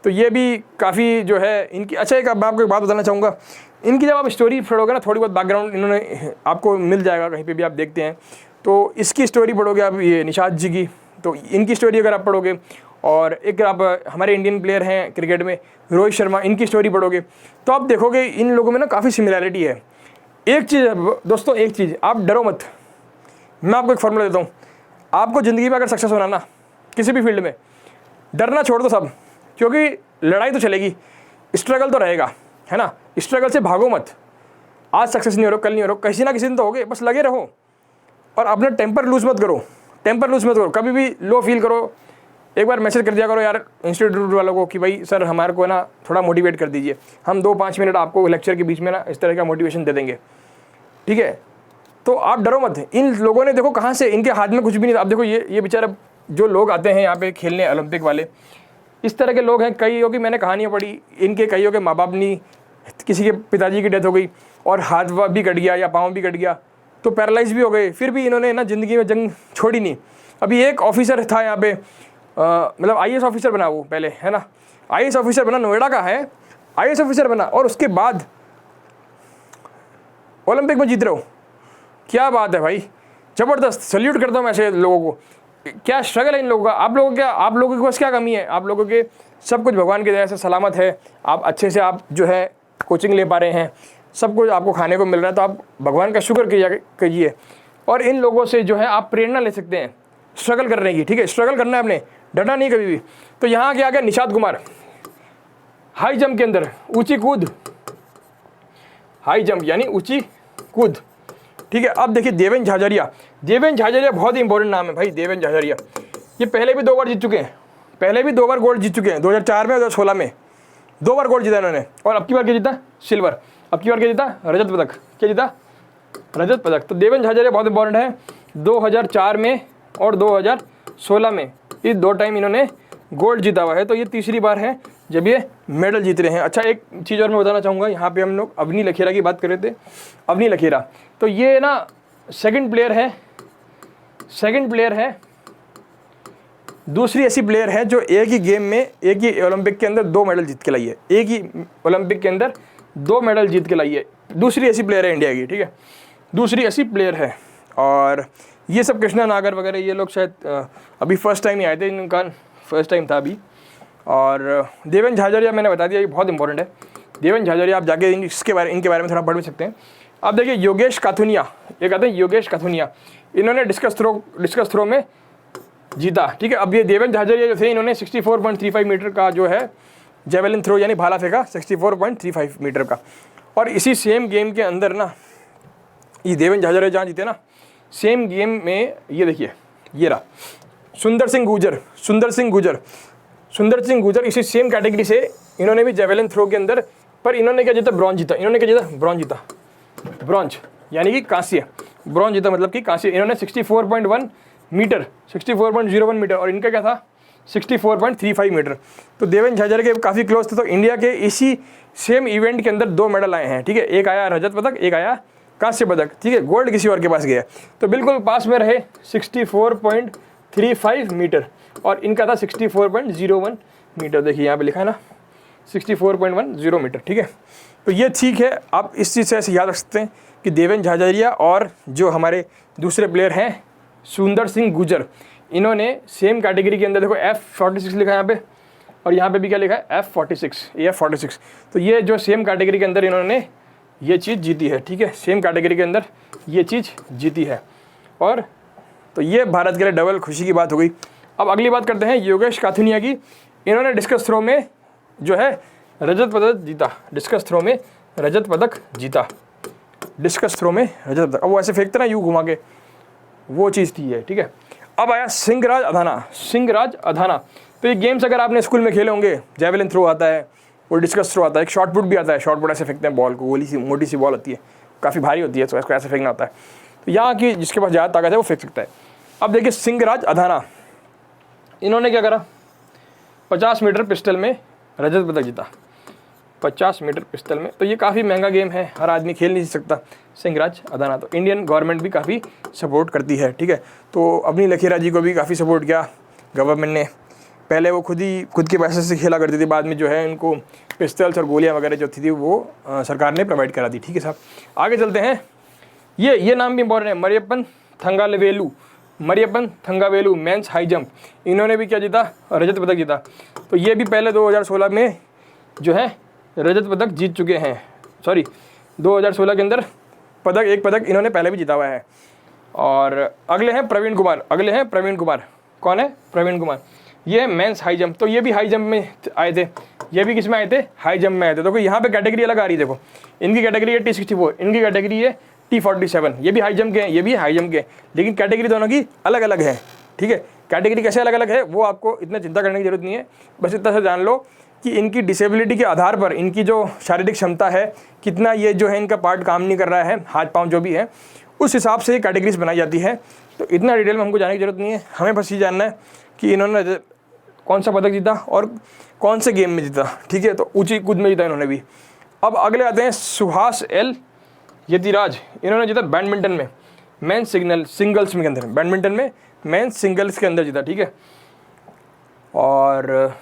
तो ये भी काफ़ी जो है इनकी। अच्छा, एक मैं आपको एक बात बताना चाहूँगा, इनकी जब आप स्टोरी पढ़ोगे ना, थोड़ी बहुत बैकग्राउंड इन्होंने आपको मिल जाएगा, कहीं पे भी आप देखते हैं तो इसकी स्टोरी पढ़ोगे आप, ये निशात जी की, तो इनकी स्टोरी अगर आप पढ़ोगे, और एक आप हमारे इंडियन प्लेयर हैं क्रिकेट में रोहित शर्मा, इनकी स्टोरी पढ़ोगे, तो आप देखोगे इन लोगों में ना काफ़ी सिमिलैरिटी है। एक चीज़ दोस्तों, एक चीज़, आप डरो मत, मैं आपको एक फॉर्मूला देता हूँ। आपको ज़िंदगी में अगर सक्सेस होना ना किसी भी फील्ड में, डरना छोड़ दो सब, क्योंकि लड़ाई तो चलेगी, स्ट्रगल तो रहेगा, है ना। स्ट्रगल से भागो मत, आज सक्सेस नहीं हो रहा, कल नहीं हो रहा, किसी ना किसी दिन तो होगे, बस लगे रहो। और अपना टेम्पर लूज मत करो, टेम्पर लूज मत करो, कभी भी लो फील करो, एक बार मैसेज कर दिया करो यार इंस्टीट्यूट वालों को कि भाई सर हमारे को ना थोड़ा मोटिवेट कर दीजिए, हम 2-5 मिनट आपको लेक्चर के बीच में ना इस तरह का मोटिवेशन दे देंगे, ठीक है। तो आप डरो मत, इन लोगों ने देखो कहाँ से, इनके हाथ में कुछ भी नहीं था। अब देखो ये बेचारा जो लोग आते हैं यहाँ पे खेलने ओलंपिक वाले, इस तरह के लोग हैं। कईयों की मैंने कहानियाँ पढ़ी, इनके कईयों के माँ बाप नहीं, किसी के पिताजी की डेथ हो गई और हाथ भी कट गया या पाँव भी कट गया, तो पैरालाइज भी हो गए, फिर भी इन्होंने ना ज़िंदगी में जंग छोड़ी नहीं। अभी एक ऑफिसर था यहाँ पे, मतलब IAS ऑफिसर बना वो पहले, है ना, IAS ऑफिसर बना, नोएडा का है, IAS ऑफिसर बना, और उसके बाद ओलंपिक में जीत रहे हो, क्या बात है भाई, ज़बरदस्त, सल्यूट करता हूँ मैं ऐसे लोगों को। क्या स्ट्रगल है इन लोगों का, आप लोगों के पास क्या कमी है, आप लोगों के सब कुछ भगवान की दया से सलामत है, आप अच्छे से आप जो है कोचिंग ले पा रहे हैं, सब कुछ आपको खाने को मिल रहा है, तो आप भगवान का शुक्र कीजिए। और इन लोगों से जो है आप प्रेरणा ले सकते हैं स्ट्रगल करने की, ठीक है, स्ट्रगल करना है आपने, डरना नहीं कभी भी। तो यहाँ क्या आ गया, निशात कुमार हाई जंप के अंदर ऊंची कूद, हाई जंप यानी ऊंची कूद, ठीक है। अब देखिए देवेंद्र झाझरिया, देवेंद्र झाझरिया बहुत ही इंपॉर्टेंट नाम है भाई, देवेंद्र झाझरिया। ये पहले भी 2 बार जीत चुके हैं, पहले भी 2 बार गोल्ड जीत चुके हैं, 2004 में और 2016 में 2 बार गोल्ड जीता इन्होंने। और अब की बार क्या जीता? सिल्वर। अब की बार क्या जीता? रजत पदक। क्या जीता? रजत पदक। तो देवेंद्र झाझरिया बहुत इंपॉर्टेंट है। 2004 में और 2016 में ये 2 टाइम इन्होंने गोल्ड जीता हुआ है। तो ये तीसरी बार है जब ये मेडल जीत रहे हैं। अच्छा, एक चीज़ और मैं बताना चाहूँगा, यहाँ पे हम लोग अवनी लखेरा की बात कर रहे थे। अवनी लखेरा तो ये ना सेकंड प्लेयर है, दूसरी ऐसी प्लेयर है जो एक ही गेम में, एक ही ओलंपिक के अंदर 2 मेडल जीत के लाई है, एक ही ओलंपिक के अंदर 2 मेडल जीत के लाई है। दूसरी ऐसी प्लेयर है इंडिया की, ठीक है, दूसरी ऐसी प्लेयर है। और ये सब कृष्णा नागर वगैरह ये लोग शायद अभी फर्स्ट टाइम ही आए थे, इनका फर्स्ट टाइम था अभी। और देवेंद्र झाझरिया मैंने बता दिया, ये बहुत इंपॉर्टेंट है। देवेंद्र झाझरिया आप जाके इनके बारे में थोड़ा पढ़ भी सकते हैं। अब देखिए योगेश काथुनिया, ये कहते हैं योगेश काथुनिया, इन्होंने डिस्कस थ्रो में जीता, ठीक है। अब ये देवेंद्र झाझरिया जो थे, इन्होंने 64.35 मीटर का जो है जेवलिन थ्रो यानी भाला फेंका 64.35 मीटर का। और इसी सेम गेम के अंदर ना ये देवेंद्र झाझरिया जहाँ जीते ना, सेम गेम में ये देखिए, ये रहा सुंदर सिंह गुजर इसी सेम कैटेगरी से इन्होंने भी जेवलिन थ्रो के अंदर, पर इन्होंने क्या जीता? ब्रॉन्ज जीता। इन्होंने क्या जीता? ब्रॉन्ज यानी कि कांस्य। ब्रॉन्ज जीता मतलब कि कांस्य। इन्होंने 64.01 मीटर, 64.01 मीटर, और इनका क्या था? 64.35 मीटर। तो देवेंद्र झाझरिया के काफ़ी क्लोज थे। तो इंडिया के इसी सेम इवेंट के अंदर 2 मेडल आए हैं, ठीक है। एक आया रजत पदक, एक आया कांस्य पदक, ठीक है। गोल्ड किसी और के पास गया। तो बिल्कुल पास में रहे 64.35 मीटर, और इनका था 64.01 मीटर। देखिए यहाँ पे लिखा है ना 64.10 मीटर, ठीक है। तो ये ठीक है, आप इस चीज़ से ऐसे याद रख सकते हैं कि देवेंद्र झाझरिया और जो हमारे दूसरे प्लेयर हैं सुंदर सिंह गुजर, इन्होंने सेम कैटेगरी के अंदर, देखो F46 लिखा है यहाँ पे, और यहाँ पे भी क्या लिखा है? F46। तो ये जो सेम कैटेगरी के अंदर इन्होंने ये चीज़ जीती है, ठीक है। सेम कैटेगरी के अंदर ये चीज़ जीती है, और तो ये भारत के लिए डबल खुशी की बात हो गई। अब अगली बात करते हैं योगेश काथुनिया की। इन्होंने डिस्कस थ्रो में जो है रजत पदक जीता, डिस्कस थ्रो में रजत पदक जीता। अब वो ऐसे फेंकते ना यूँ घुमा के, वो चीज़ थी है, ठीक है। अब आया सिंहराज अधाना। तो ये गेम्स अगर आपने स्कूल में खेले होंगे, जेवलिन थ्रो आता है और डिस्कस थ्रो आता है, एक शॉर्ट पुट भी आता है। शॉर्ट पुट ऐसे फेंकते हैं बॉल को, गोली सी मोटी सी बॉल होती है, काफ़ी भारी होती है, तो इसको ऐसे फेंकना होता है। तो यहाँ की जिसके पास ज़्यादा ताकत है वो फेंक सकता है। अब देखिए सिंहराज अधाना, इन्होंने क्या करा? 50 मीटर पिस्टल में रजत पदक जीता, 50 मीटर पिस्टल में। तो ये काफ़ी महंगा गेम है, हर आदमी खेल नहीं सकता सिंहराज अधाना। तो इंडियन गवर्नमेंट भी काफ़ी सपोर्ट करती है, ठीक है। तो अवनी लखेरा जी को भी काफ़ी सपोर्ट किया गवर्नमेंट ने। पहले वो खुद के पैसे से खेला करती थी, बाद में जो है इनको पिस्टल्स और गोलियां वगैरह जो थी वो सरकार ने प्रोवाइड करा दी, ठीक है साहब। आगे चलते हैं, ये नाम भी इम्पोर्टेंट है, Mariyappan Thangavelu mains high jump. इन्होंने भी क्या जीता? रजत पदक जीता। तो ये भी पहले 2016 में जो है रजत पदक जीत चुके हैं। 2016 के अंदर एक पदक इन्होंने पहले भी जीता हुआ है। और अगले हैं प्रवीण कुमार। कौन है? प्रवीण कुमार। ये मेंस हाई जंप। तो ये भी हाई जंप में आए थे। ये भी किस में आए थे? हाई जंप में आए थे। तो यहाँ पे कैटेगरी अलग आ रही है, देखो इनकी कैटेगरी है T64, इनकी कैटेगरी है T47। ये भी हाई जंप के हैं, ये भी हाई जंप के हैं, लेकिन कैटेगरी दोनों की अलग अलग है, ठीक है। कैटेगरी कैसे अलग अलग है वो आपको इतना चिंता करने की जरूरत नहीं है। बस इतना से जान लो कि इनकी डिसेबिलिटी के आधार पर इनकी जो शारीरिक क्षमता है, कितना ये जो है इनका पार्ट काम नहीं कर रहा है, हाथ पाँव जो भी है, उस हिसाब से ये कैटेगरीज बनाई जाती है। तो इतना डिटेल में हमको जाने की जरूरत नहीं है। हमें बस ये जानना है कि इन्होंने कौन सा पदक जीता और कौन से गेम में जीता, ठीक है। तो ऊंची कूद में जीता इन्होंने भी। अब अगले आते हैं सुहास एल यतिराज। इन्होंने जीता बैडमिंटन में, मेन सिंगल्स में के अंदर, बैडमिंटन में मेन सिंगल्स के अंदर जीता, ठीक है। और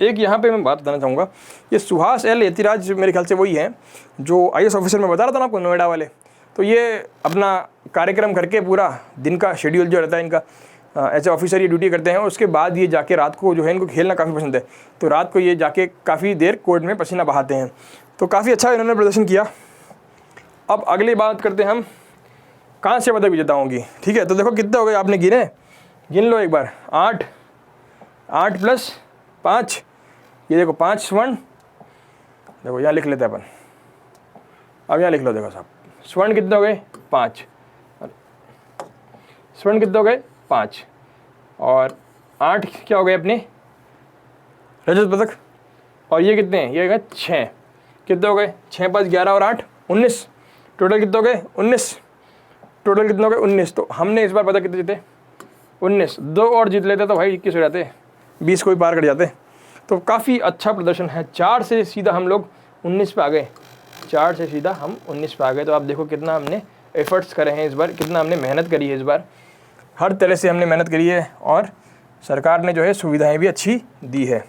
एक यहाँ पे मैं बात बताना चाहूँगा, ये सुहास एल यतिराज मेरे ख्याल से वही हैं जो IAS ऑफिसर में बता रहा था ना आपको, नोएडा वाले। तो ये अपना कार्यक्रम करके पूरा दिन का शेड्यूल जो रहता है इनका, एज ए ऑफिसर ये ड्यूटी करते हैं, और उसके बाद ये जाके रात को जो है इनको खेलना काफ़ी पसंद है, तो रात को ये जाके काफ़ी देर कोर्ट में पसीना बहाते हैं। तो काफ़ी अच्छा इन्होंने प्रदर्शन किया। अब अगली बात करते हैं हम कांस्य पदक विजेताओं की, ठीक है। तो देखो कितने हो गए, आपने गिन लो एक बार, 8 + 5, ये देखो 5 स्वर्ण, देखो यहाँ लिख लेते हैं अपन, अब यहाँ लिख लो, देखो साहब, स्वर्ण कितने हो गए 5, स्वर्ण कितने हो गए 5, और 8 क्या हो गए अपने रजत पदक, और ये कितने हैं, ये गए 6, कितने हो गए 6 5 11 और 8 19, टोटल कितने हो गए 19, टोटल कितने हो गए 19। तो हमने इस बार पता कितने जीते 19, 2 और जीत लेते तो भाई 21 हो जाते, 20 को भी पार कर जाते। तो काफ़ी अच्छा प्रदर्शन है, 4 से सीधा हम लोग 19 पे आ गए, 4 से सीधा हम 19 पे आ गए। तो आप देखो कितना हमने एफर्ट्स करे हैं इस बार, कितना हमने मेहनत करी है इस बार, हर तरह से हमने मेहनत करी है और सरकार ने जो है सुविधाएं भी अच्छी दी है।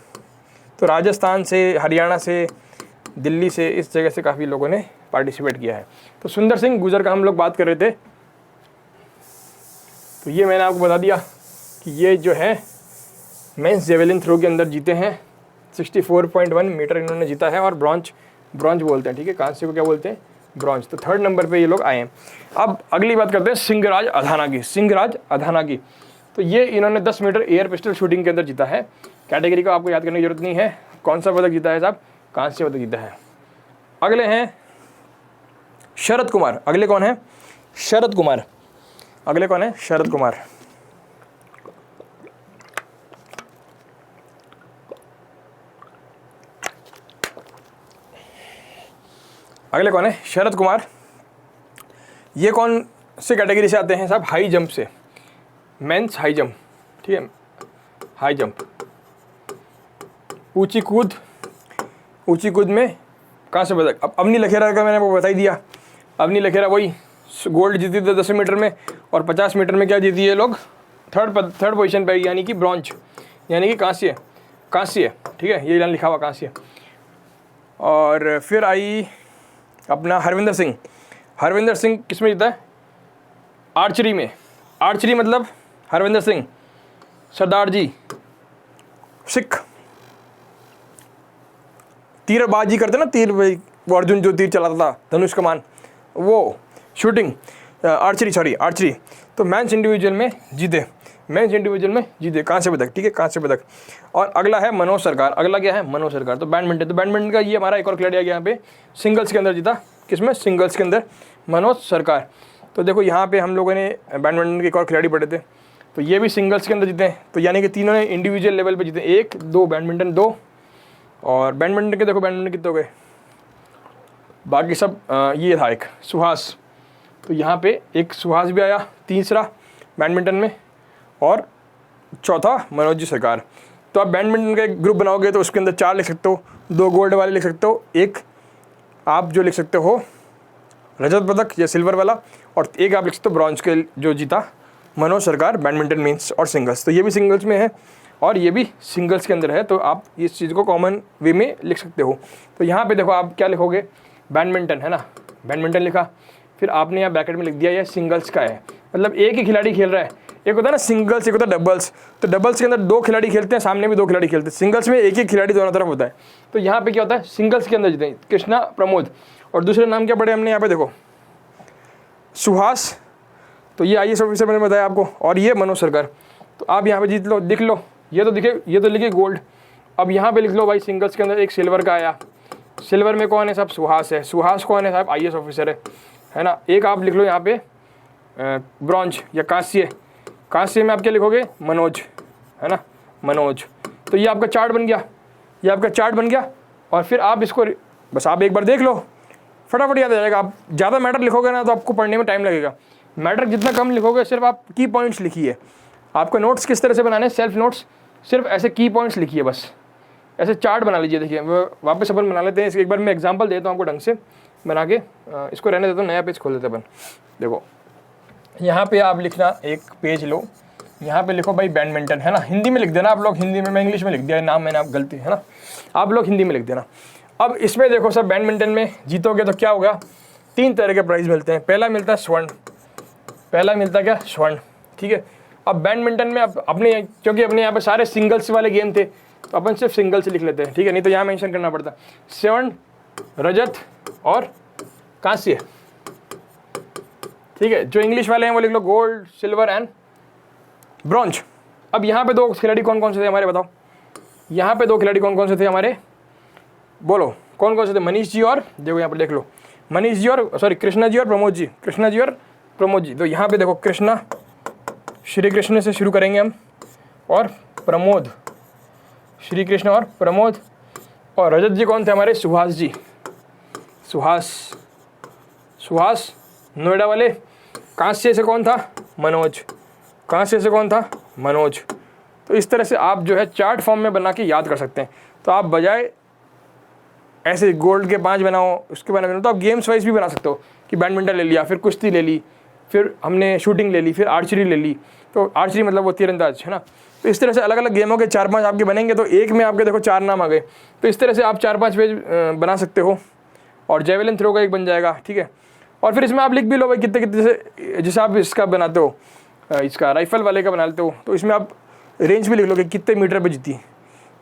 तो राजस्थान से, हरियाणा से, दिल्ली से, इस जगह से काफ़ी लोगों ने पार्टिसिपेट किया है। तो सुंदर सिंह गुर्जर का हम लोग बात कर रहे थे, तो ये मैंने आपको बता दिया कि ये जो है मेंस जेवेलिन थ्रो के अंदर जीते हैं, 64.1 मीटर इन्होंने जीता है, और ब्रॉन्ज बोलते हैं, ठीक है, कांस्य को क्या बोलते हैं, ब्रॉन्ज। तो 3rd नंबर पे ये लोग आए हैं। अब अगली बात करते हैं सिंहराज अधाना की, सिंहराज अधाना की। तो ये इन्होंने 10 मीटर एयर पिस्टल शूटिंग के अंदर जीता है। कैटेगरी को आपको याद करने की जरूरत नहीं है, कौन सा पदक जीता है साहब, कांस्य पदक जीता है। अगले हैं शरद कुमार, अगले कौन है शरद कुमार, अगले कौन है शरद कुमार। अगले कौन है शरद कुमार। ये कौन से कैटेगरी से आते हैं साहब, हाई जंप से, मेंस हाई जंप, ठीक है, हाई जंप, ऊंची कूद में कहाँ से पदक। अब अवनी लखेरा का मैंने वो बता ही दिया, अवनी लखेरा वही गोल्ड जीती थी 10 मीटर में, और 50 मीटर में क्या जीती है लोग, थर्ड पोजीशन पे, यानी कि ब्रॉन्ज, यानी कि कांस्य, ठीक है, ये लिखा हुआ कांस्य। और फिर आई अपना हरविंदर सिंह किस में जीता है, आर्चरी में, आर्चरी मतलब हरविंदर सिंह, सरदार जी सिख, तीरबाजी करते ना, तीर, वो अर्जुन जो तीर चलाता था, धनुष कमान, वो शूटिंग, आर्चरी। तो मेंस इंडिविजुअल में जीते, कांस्य पदक, ठीक है, कांस्य पदक। और अगला है मनोज सरकार, अगला क्या है मनोज सरकार। तो बैडमिंटन का ये हमारा एक और खिलाड़ी आ गया यहाँ पे, सिंगल्स के अंदर जीता, किसमें, सिंगल्स के अंदर मनोज सरकार। तो देखो यहाँ पे हम लोगों ने बैडमिंटन के एक और खिलाड़ी पढ़े थे, तो ये भी सिंगल्स के अंदर जीते हैं। तो यानी कि तीनों ने इंडिविजुअल लेवल पे जीते, 1 2 बैडमिंटन 2, और बैडमिंटन के देखो बैडमिंटन कितने हो गए, बाकी सब ये था एक सुहास, तो यहाँ पे एक सुहास भी आया, तीसरा बैडमिंटन में, और चौथा मनोज जी सरकार। तो आप बैडमिंटन का एक ग्रुप बनाओगे तो उसके अंदर 4 लिख सकते हो, 2 गोल्ड वाले लिख सकते हो, एक आप जो लिख सकते हो रजत पदक या सिल्वर वाला, और एक आप लिख सकते हो ब्रॉन्ज के जो जीता मनोज सरकार, बैडमिंटन मीन्स और सिंगल्स। तो ये भी सिंगल्स में है और ये भी सिंगल्स के अंदर है, तो आप इस चीज़ को कॉमन वे में लिख सकते हो। तो यहाँ पे देखो आप क्या लिखोगे, बैडमिंटन है ना, बैडमिंटन लिखा, फिर आपने यहाँ ब्रैकेट में लिख दिया ये सिंगल्स का है, मतलब एक ही खिलाड़ी खेल रहा है। एक होता है ना सिंगल्स, एक होता है डबल्स। तो डबल्स के अंदर 2 खिलाड़ी खेलते हैं, सामने भी 2 खिलाड़ी खेलते हैं, सिंगल्स में एक ही खिलाड़ी दोनों तरफ होता है। तो यहाँ पे क्या होता है, सिंगल्स के अंदर जीते कृष्णा प्रमोद, और दूसरे नाम क्या पढ़े हमने यहाँ पे देखो, सुहास, तो ये IAS ऑफिसर मैंने बताया आपको, और ये मनोज सरकार। तो आप यहाँ पे जीत लो, लिख लो, ये तो लिखे गोल्ड। अब यहाँ पे लिख लो भाई, सिंगल्स के अंदर एक सिल्वर का आया, सिल्वर में कौन है साहब, सुहास है, सुहास कौन है साहब, IAS ऑफिसर है ना। एक आप लिख लो यहाँ पे ब्रॉन्ज या कांस्य में आप क्या लिखोगे, मनोज, है ना, मनोज। तो ये आपका चार्ट बन गया, और फिर आप इसको बस आप एक बार देख लो, फटाफट याद आ जाएगा। आप ज़्यादा मैटर लिखोगे ना तो आपको पढ़ने में टाइम लगेगा, मैटर जितना कम लिखोगे, सिर्फ आप की पॉइंट्स लिखिए। आपको नोट्स किस तरह से बनाने, सेल्फ नोट्स, सिर्फ ऐसे की पॉइंट्स लिखिए, बस ऐसे चार्ट बना लीजिए। देखिए वापस अपन बना लेते हैं, एक बार मैं एग्जांपल देता हूँ आपको ढंग से बना के, इसको रहने देता हूँ, नया पेज खोल देते अपन। देखो यहाँ पे आप लिखना, एक पेज लो, यहाँ पे लिखो भाई बैडमिंटन, है ना, हिंदी में लिख देना आप लोग, हिंदी में, मैं इंग्लिश में लिख दिया नाम मैंने, आप गलती है ना, आप लोग हिंदी में लिख देना। अब इसमें देखो सब, बैडमिंटन में जीतोगे तो क्या होगा, 3 तरह के प्राइज़ मिलते हैं। पहला मिलता है स्वर्ण, स्वर्ण, ठीक है। अब बैडमिंटन में अपने, क्योंकि अपने यहाँ पे सारे सिंगल्स वाले गेम थे, तो अपन सिर्फ सिंगल्स लिख लेते हैं, ठीक है, नहीं तो यहाँ मेंशन करना पड़ता, स्वर्ण, रजत और कांस्य, ठीक है। जो इंग्लिश वाले हैं वो लिख लो गोल्ड, सिल्वर एंड ब्रॉन्ज। अब यहाँ पे 2 खिलाड़ी कौन कौन से थे हमारे, बताओ, यहाँ पे 2 खिलाड़ी कौन कौन से थे हमारे, बोलो कौन कौन से थे, मनीष जी और, देखो यहाँ पर देख लो, मनीष जी और सॉरी कृष्णा जी और प्रमोद जी, कृष्णा जी और प्रमोद जी। तो यहाँ पे देखो कृष्णा, श्री कृष्ण से शुरू करेंगे हम, और प्रमोद, श्री कृष्ण और प्रमोद। और रजत जी कौन थे हमारे? सुहास जी, सुहास नोएडा वाले। कांस्य से कौन था? मनोज, कांस्य से कौन था? मनोज। तो इस तरह से आप जो है चार्ट फॉर्म में बना के याद कर सकते हैं। तो आप बजाय ऐसे गोल्ड के 5 बनाओ, उसके बनाओ, तो आप गेम्स वाइज भी बना सकते हो कि बैडमिंटन ले लिया, फिर कुश्ती ले ली, फिर हमने शूटिंग ले ली, फिर आर्चरी ले ली। तो आर्चरी मतलब वो तीरंदाज है ना। तो इस तरह से अलग अलग गेमों के 4-5 आपके बनेंगे, तो एक में आपके देखो 4 नाम आ गए। तो इस तरह से आप 4-5 पेज बना सकते हो। और जेवलिन थ्रो का एक बन जाएगा, ठीक है। और फिर इसमें आप लिख भी लो भाई कितने कितने, जैसे आप इसका बनाते हो, इसका राइफल वाले का बना लेते हो, तो इसमें आप रेंज भी लिख लो कि कितने मीटर पे जीती।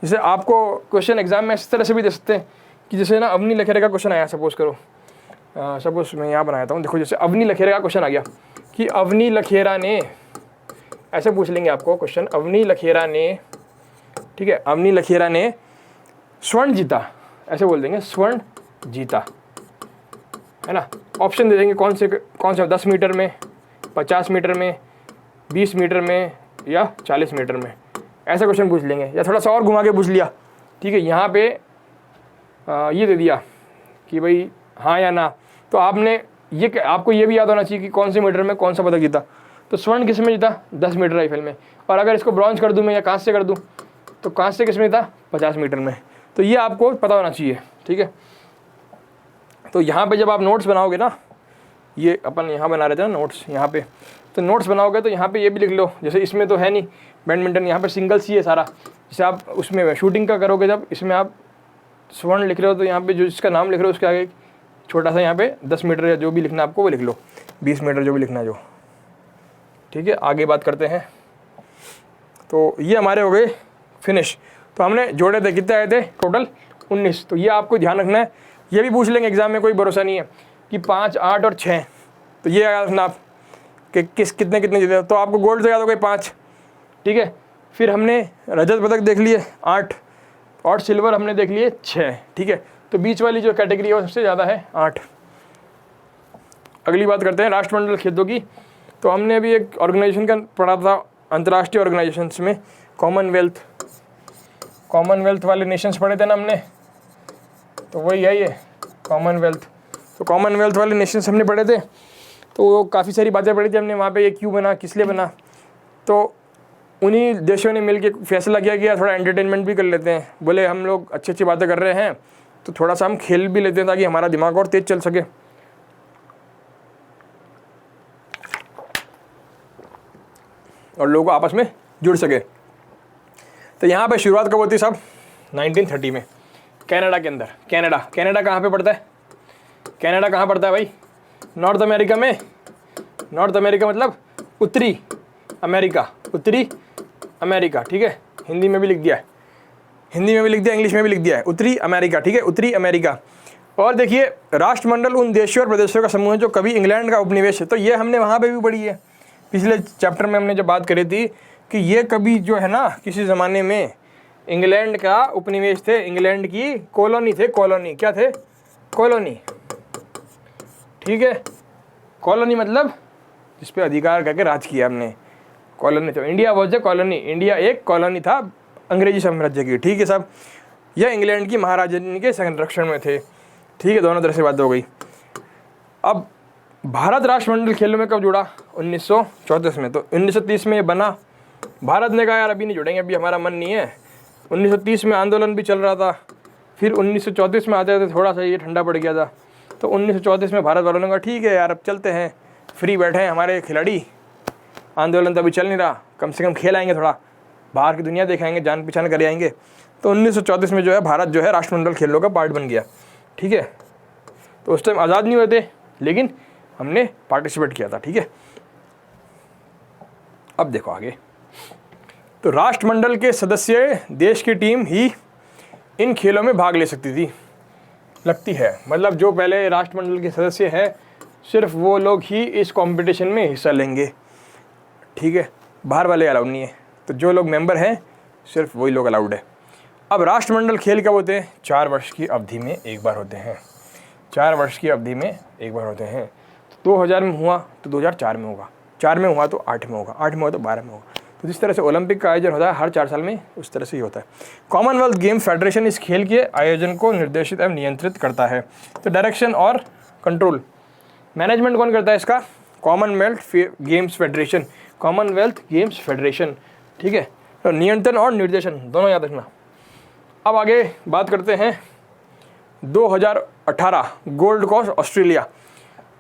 जैसे आपको क्वेश्चन एग्जाम में इस तरह से भी दे सकते हैं कि जैसे ना अवनी लखेरे का क्वेश्चन आया, सपोज करो, सपोज मैं यहाँ बनाया था हूँ, देखो जैसे अवनी लखेरे का क्वेश्चन आ गया कि अवनी लखेरा ने, ऐसे पूछ लेंगे आपको क्वेश्चन, अवनी लखेरा ने, ठीक है, अवनी लखेरा ने स्वर्ण जीता, ऐसे बोल देंगे स्वर्ण जीता, है ना। ऑप्शन दे देंगे कौन से 10 मीटर में, 50 मीटर में, 20 मीटर में या 40 मीटर में, ऐसा क्वेश्चन पूछ लेंगे। या थोड़ा सा और घुमा के पूछ लिया, ठीक है, यहाँ पे ये दे दिया कि भाई हाँ या ना। तो आपने ये, आपको ये भी याद होना चाहिए कि कौन से मीटर में कौन सा पदक जीता। तो स्वर्ण किस में जीता? 10 मीटर राइफल में। और अगर इसको ब्रॉन्ज कर दूँ मैं या कांस्य कर दूँ, तो कांस्य किस में जीता? 50 मीटर में। तो ये आपको पता होना चाहिए, ठीक है। तो यहाँ पे जब आप नोट्स बनाओगे ना, ये अपन यहाँ बना रहे थे ना नोट्स, यहाँ पे तो नोट्स बनाओगे तो यहाँ पे ये भी लिख लो, जैसे इसमें तो है नहीं बैडमिंटन, यहाँ पे सिंगल्स ही है सारा। जैसे आप उसमें शूटिंग का करोगे, जब इसमें आप स्वर्ण लिख रहे हो तो यहाँ पे जो जिसका नाम लिख रहे हो उसके आगे छोटा सा यहाँ पे 10 मीटर या जो भी लिखना आपको वो लिख लो, 20 मीटर जो भी लिखना है जो, ठीक है। आगे बात करते हैं। तो ये हमारे हो गए फिनिश। तो हमने जोड़े थे, कितने आए थे टोटल? 19। तो ये आपको ध्यान रखना है, ये भी पूछ लेंगे एग्जाम में, कोई भरोसा नहीं है कि 5, 8 और 6। तो ये याद रखना आप कि कितने जीते। तो आपको गोल्ड से याद हो गए 5, ठीक है। फिर हमने रजत पदक देख लिए 8, और सिल्वर हमने देख लिए 6, ठीक है। तो बीच वाली जो कैटेगरी है वो सबसे ज़्यादा है 8। अगली बात करते हैं राष्ट्रमंडल खेलों की। तो हमने अभी एक ऑर्गेनाइजेशन का पढ़ा था, अंतर्राष्ट्रीय ऑर्गेनाइजेशंस में कॉमनवेल्थ वाले नेशंस पढ़े थे ना हमने, तो वही है ये कॉमनवेल्थ। तो कॉमनवेल्थ वाले नेशंस हमने पढ़े थे, तो काफ़ी सारी बातें पढ़ी थी हमने वहाँ पे, ये क्यों बना, किस लिए बना। तो उन्हीं देशों ने मिलकर फैसला किया कि थोड़ा एंटरटेनमेंट भी कर लेते हैं। बोले हम लोग अच्छी अच्छी बातें कर रहे हैं तो थोड़ा सा हम खेल भी लेते हैं ताकि हमारा दिमाग और तेज चल सके। और लोग आपस में जुड़ सके। तो यहाँ पे शुरुआत कब होती है साहब? 1930 में, कनाडा के अंदर। कनाडा कहाँ पे पड़ता है? कनाडा कहाँ पड़ता है भाई? नॉर्थ अमेरिका में। नॉर्थ अमेरिका मतलब उत्तरी अमेरिका, उत्तरी अमेरिका, ठीक है। हिंदी में भी लिख दिया है, इंग्लिश में भी लिख दिया है, उत्तरी अमेरिका, ठीक है, उत्तरी अमेरिका। और देखिए राष्ट्रमंडल उन देशों और प्रदेशों का समूह है जो कभी इंग्लैंड का उपनिवेश है। तो ये हमने वहाँ पे भी पढ़ी है, पिछले चैप्टर में हमने जब बात करी थी कि ये कभी जो है ना किसी ज़माने में इंग्लैंड का उपनिवेश थे, इंग्लैंड की कॉलोनी थे। कॉलोनी क्या थे? कॉलोनी, ठीक है। कॉलोनी मतलब जिस पे अधिकार करके राज किया हमने, कॉलोनी। तो India was a colony, India एक कॉलोनी था अंग्रेजी साम्राज्य की, ठीक है साहब। यह इंग्लैंड की महारानी के संरक्षण में थे, ठीक है। दोनों तरह से बात हो गई। अब भारत राष्ट्रमंडल खेलों में कब जुड़ा? 1934 में। तो 1930 में ये बना। भारत ने कहा यार अभी नहीं जुड़ेंगे, अभी हमारा मन नहीं है। 1930 में आंदोलन भी चल रहा था, फिर 1934 में आते थे थोड़ा सा ये ठंडा पड़ गया था। तो 1934 में भारत वालों ने कहा ठीक है यार अब चलते हैं, फ्री बैठे हैं हमारे खिलाड़ी, आंदोलन तो अभी चल नहीं रहा, कम से कम खेल आएंगे, थोड़ा बाहर की दुनिया दिखाएंगे, जान पहचान कर आएंगे। तो 1934 में जो है भारत जो है राष्ट्रमंडल खेलों का पार्ट बन गया, ठीक है। तो उस टाइम आज़ाद नहीं हुए थे लेकिन हमने पार्टिसिपेट किया था, ठीक है। अब देखो आगे। तो राष्ट्रमंडल के सदस्य देश की टीम ही इन खेलों में भाग ले सकती थी, लगती है। मतलब जो पहले राष्ट्रमंडल के सदस्य हैं सिर्फ वो लोग ही इस कंपटीशन में हिस्सा लेंगे, ठीक है। बाहर वाले अलाउड नहीं है। तो जो लोग मेंबर हैं सिर्फ वही लोग अलाउड है। अब राष्ट्रमंडल खेल कब होते हैं? 4 वर्ष की अवधि में एक बार होते हैं। 4 वर्ष की अवधि में एक बार होते हैं। तो 2000 में हुआ तो 2004 में होगा, 4 में हुआ तो 8 में होगा, 8 में हुआ तो 12 में होगा। तो जिस तरह से ओलंपिक का आयोजन होता है हर 4 साल में, उस तरह से ही होता है। कॉमनवेल्थ गेम फेडरेशन इस खेल के आयोजन को निर्देशित एवं नियंत्रित करता है। तो डायरेक्शन और कंट्रोल, मैनेजमेंट कौन करता है इसका? Commonwealth games federation, Commonwealth games federation, ठीक है। तो नियंत्रण और निर्देशन दोनों याद रखना। अब आगे बात करते हैं 2018 गोल्ड कोस्ट ऑस्ट्रेलिया।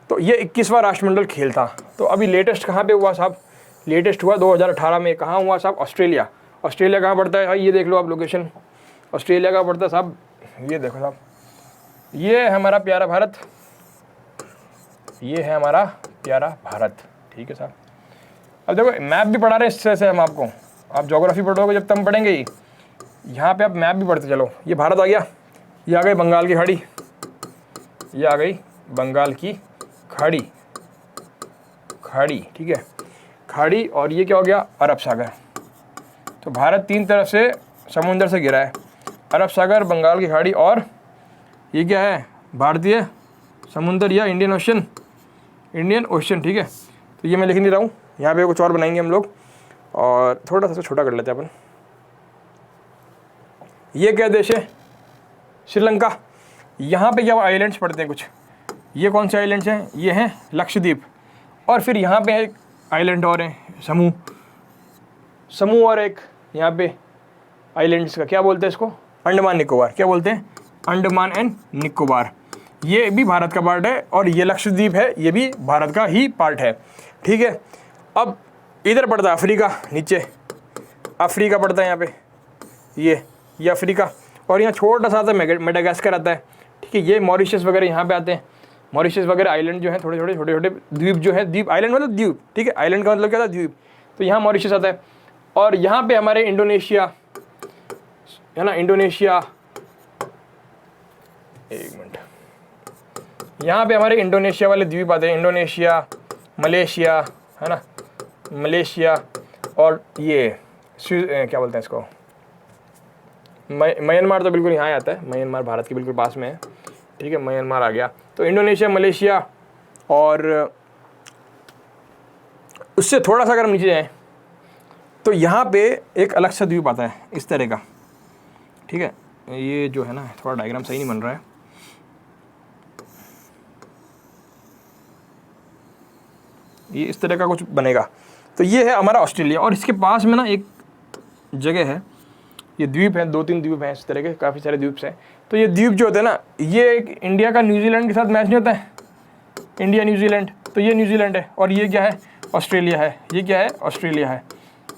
तो ये 21वां राष्ट्रमंडल खेल था। तो अभी लेटेस्ट कहाँ पे हुआ साहब? लेटेस्ट हुआ 2018 में। कहाँ हुआ साहब? ऑस्ट्रेलिया। ऑस्ट्रेलिया कहाँ पड़ता है? ये देख लो आप लोकेशन, ऑस्ट्रेलिया का पड़ता है साहब, ये देखो साहब, ये है हमारा प्यारा भारत, ये है हमारा प्यारा भारत, ठीक है साहब। अब देखो मैप भी पढ़ा रहे हैं इस तरह से हम आपको, आप ज्योग्राफी पढ़ोगे जब तब पढ़ेंगे ही, यहाँ पे आप मैप भी पढ़ते चलो। ये भारत आ गया, ये आ गई बंगाल की खाड़ी, ये आ गई बंगाल की खाड़ी, खाड़ी, ठीक है, खाड़ी। और ये क्या हो गया? अरब सागर। तो भारत 3 तरफ से समुंदर से घिरा है, अरब सागर, बंगाल की खाड़ी और ये क्या है? भारतीय समुंदर या इंडियन ओशन, इंडियन ओशन, ठीक है। तो ये मैं लिख नहीं रहा हूँ, यहाँ पे कुछ और बनाएंगे हम लोग और थोड़ा सा छोटा कर लेते हैं अपन। ये क्या देश है? श्रीलंका। यहाँ पे क्या आइलैंड्स पड़ते हैं कुछ, ये कौन से आइलैंड्स हैं? ये हैं लक्षद्वीप। और फिर यहाँ पे एक आइलैंड और हैं, समूह, समूह और एक यहाँ पे आइलैंड्स का क्या बोलते हैं इसको? अंडमान निकोबार। क्या बोलते हैं? अंडमान एंड निकोबार। ये भी भारत का पार्ट है और ये लक्षद्वीप है, ये भी भारत का ही पार्ट है, ठीक है। अब इधर पड़ता है अफ्रीका, नीचे अफ्रीका पड़ता है यहाँ पे, ये अफ्रीका। और यहाँ छोटा सा मेडागास्कर आता है, ठीक है। ये मॉरिशस वगैरह यहाँ पे आते हैं, मॉरिशस वगैरह आइलैंड जो है छोटे छोटे द्वीप जो है, द्वीप आइलैंड मतलब द्वीप, ठीक है। आइलैंड का मतलब क्या था? द्वीप। तो यहाँ मॉरिशस आता है और यहाँ पे हमारे इंडोनेशिया है ना, इंडोनेशिया, एक मिनट, यहाँ पे हमारे इंडोनेशिया वाले द्वीप आते हैं, इंडोनेशिया, मलेशिया, है ना, मलेशिया। और ये क्या बोलते हैं इसको? म्यांमार तो बिल्कुल यहाँ आता है, म्यांमार भारत के बिल्कुल पास में है, ठीक है, म्यांमार आ गया। तो इंडोनेशिया, मलेशिया और उससे थोड़ा सा अगर हम नीचे जाएँ तो यहाँ पे एक अलग सा द्वीप आता है इस तरह का, ठीक है। ये जो है ना थोड़ा डायग्राम सही नहीं बन रहा है, ये इस तरह का कुछ बनेगा। तो ये है हमारा ऑस्ट्रेलिया और इसके पास में ना एक जगह है, ये द्वीप है, 2-3 द्वीप हैं इस तरह के, काफ़ी सारे द्वीप हैं। तो ये द्वीप जो होते हैं ना, ये एक इंडिया का न्यूजीलैंड के साथ मैच नहीं होता है, इंडिया न्यूजीलैंड, तो ये न्यूजीलैंड है और ये क्या है? ऑस्ट्रेलिया है। ये क्या है? ऑस्ट्रेलिया है,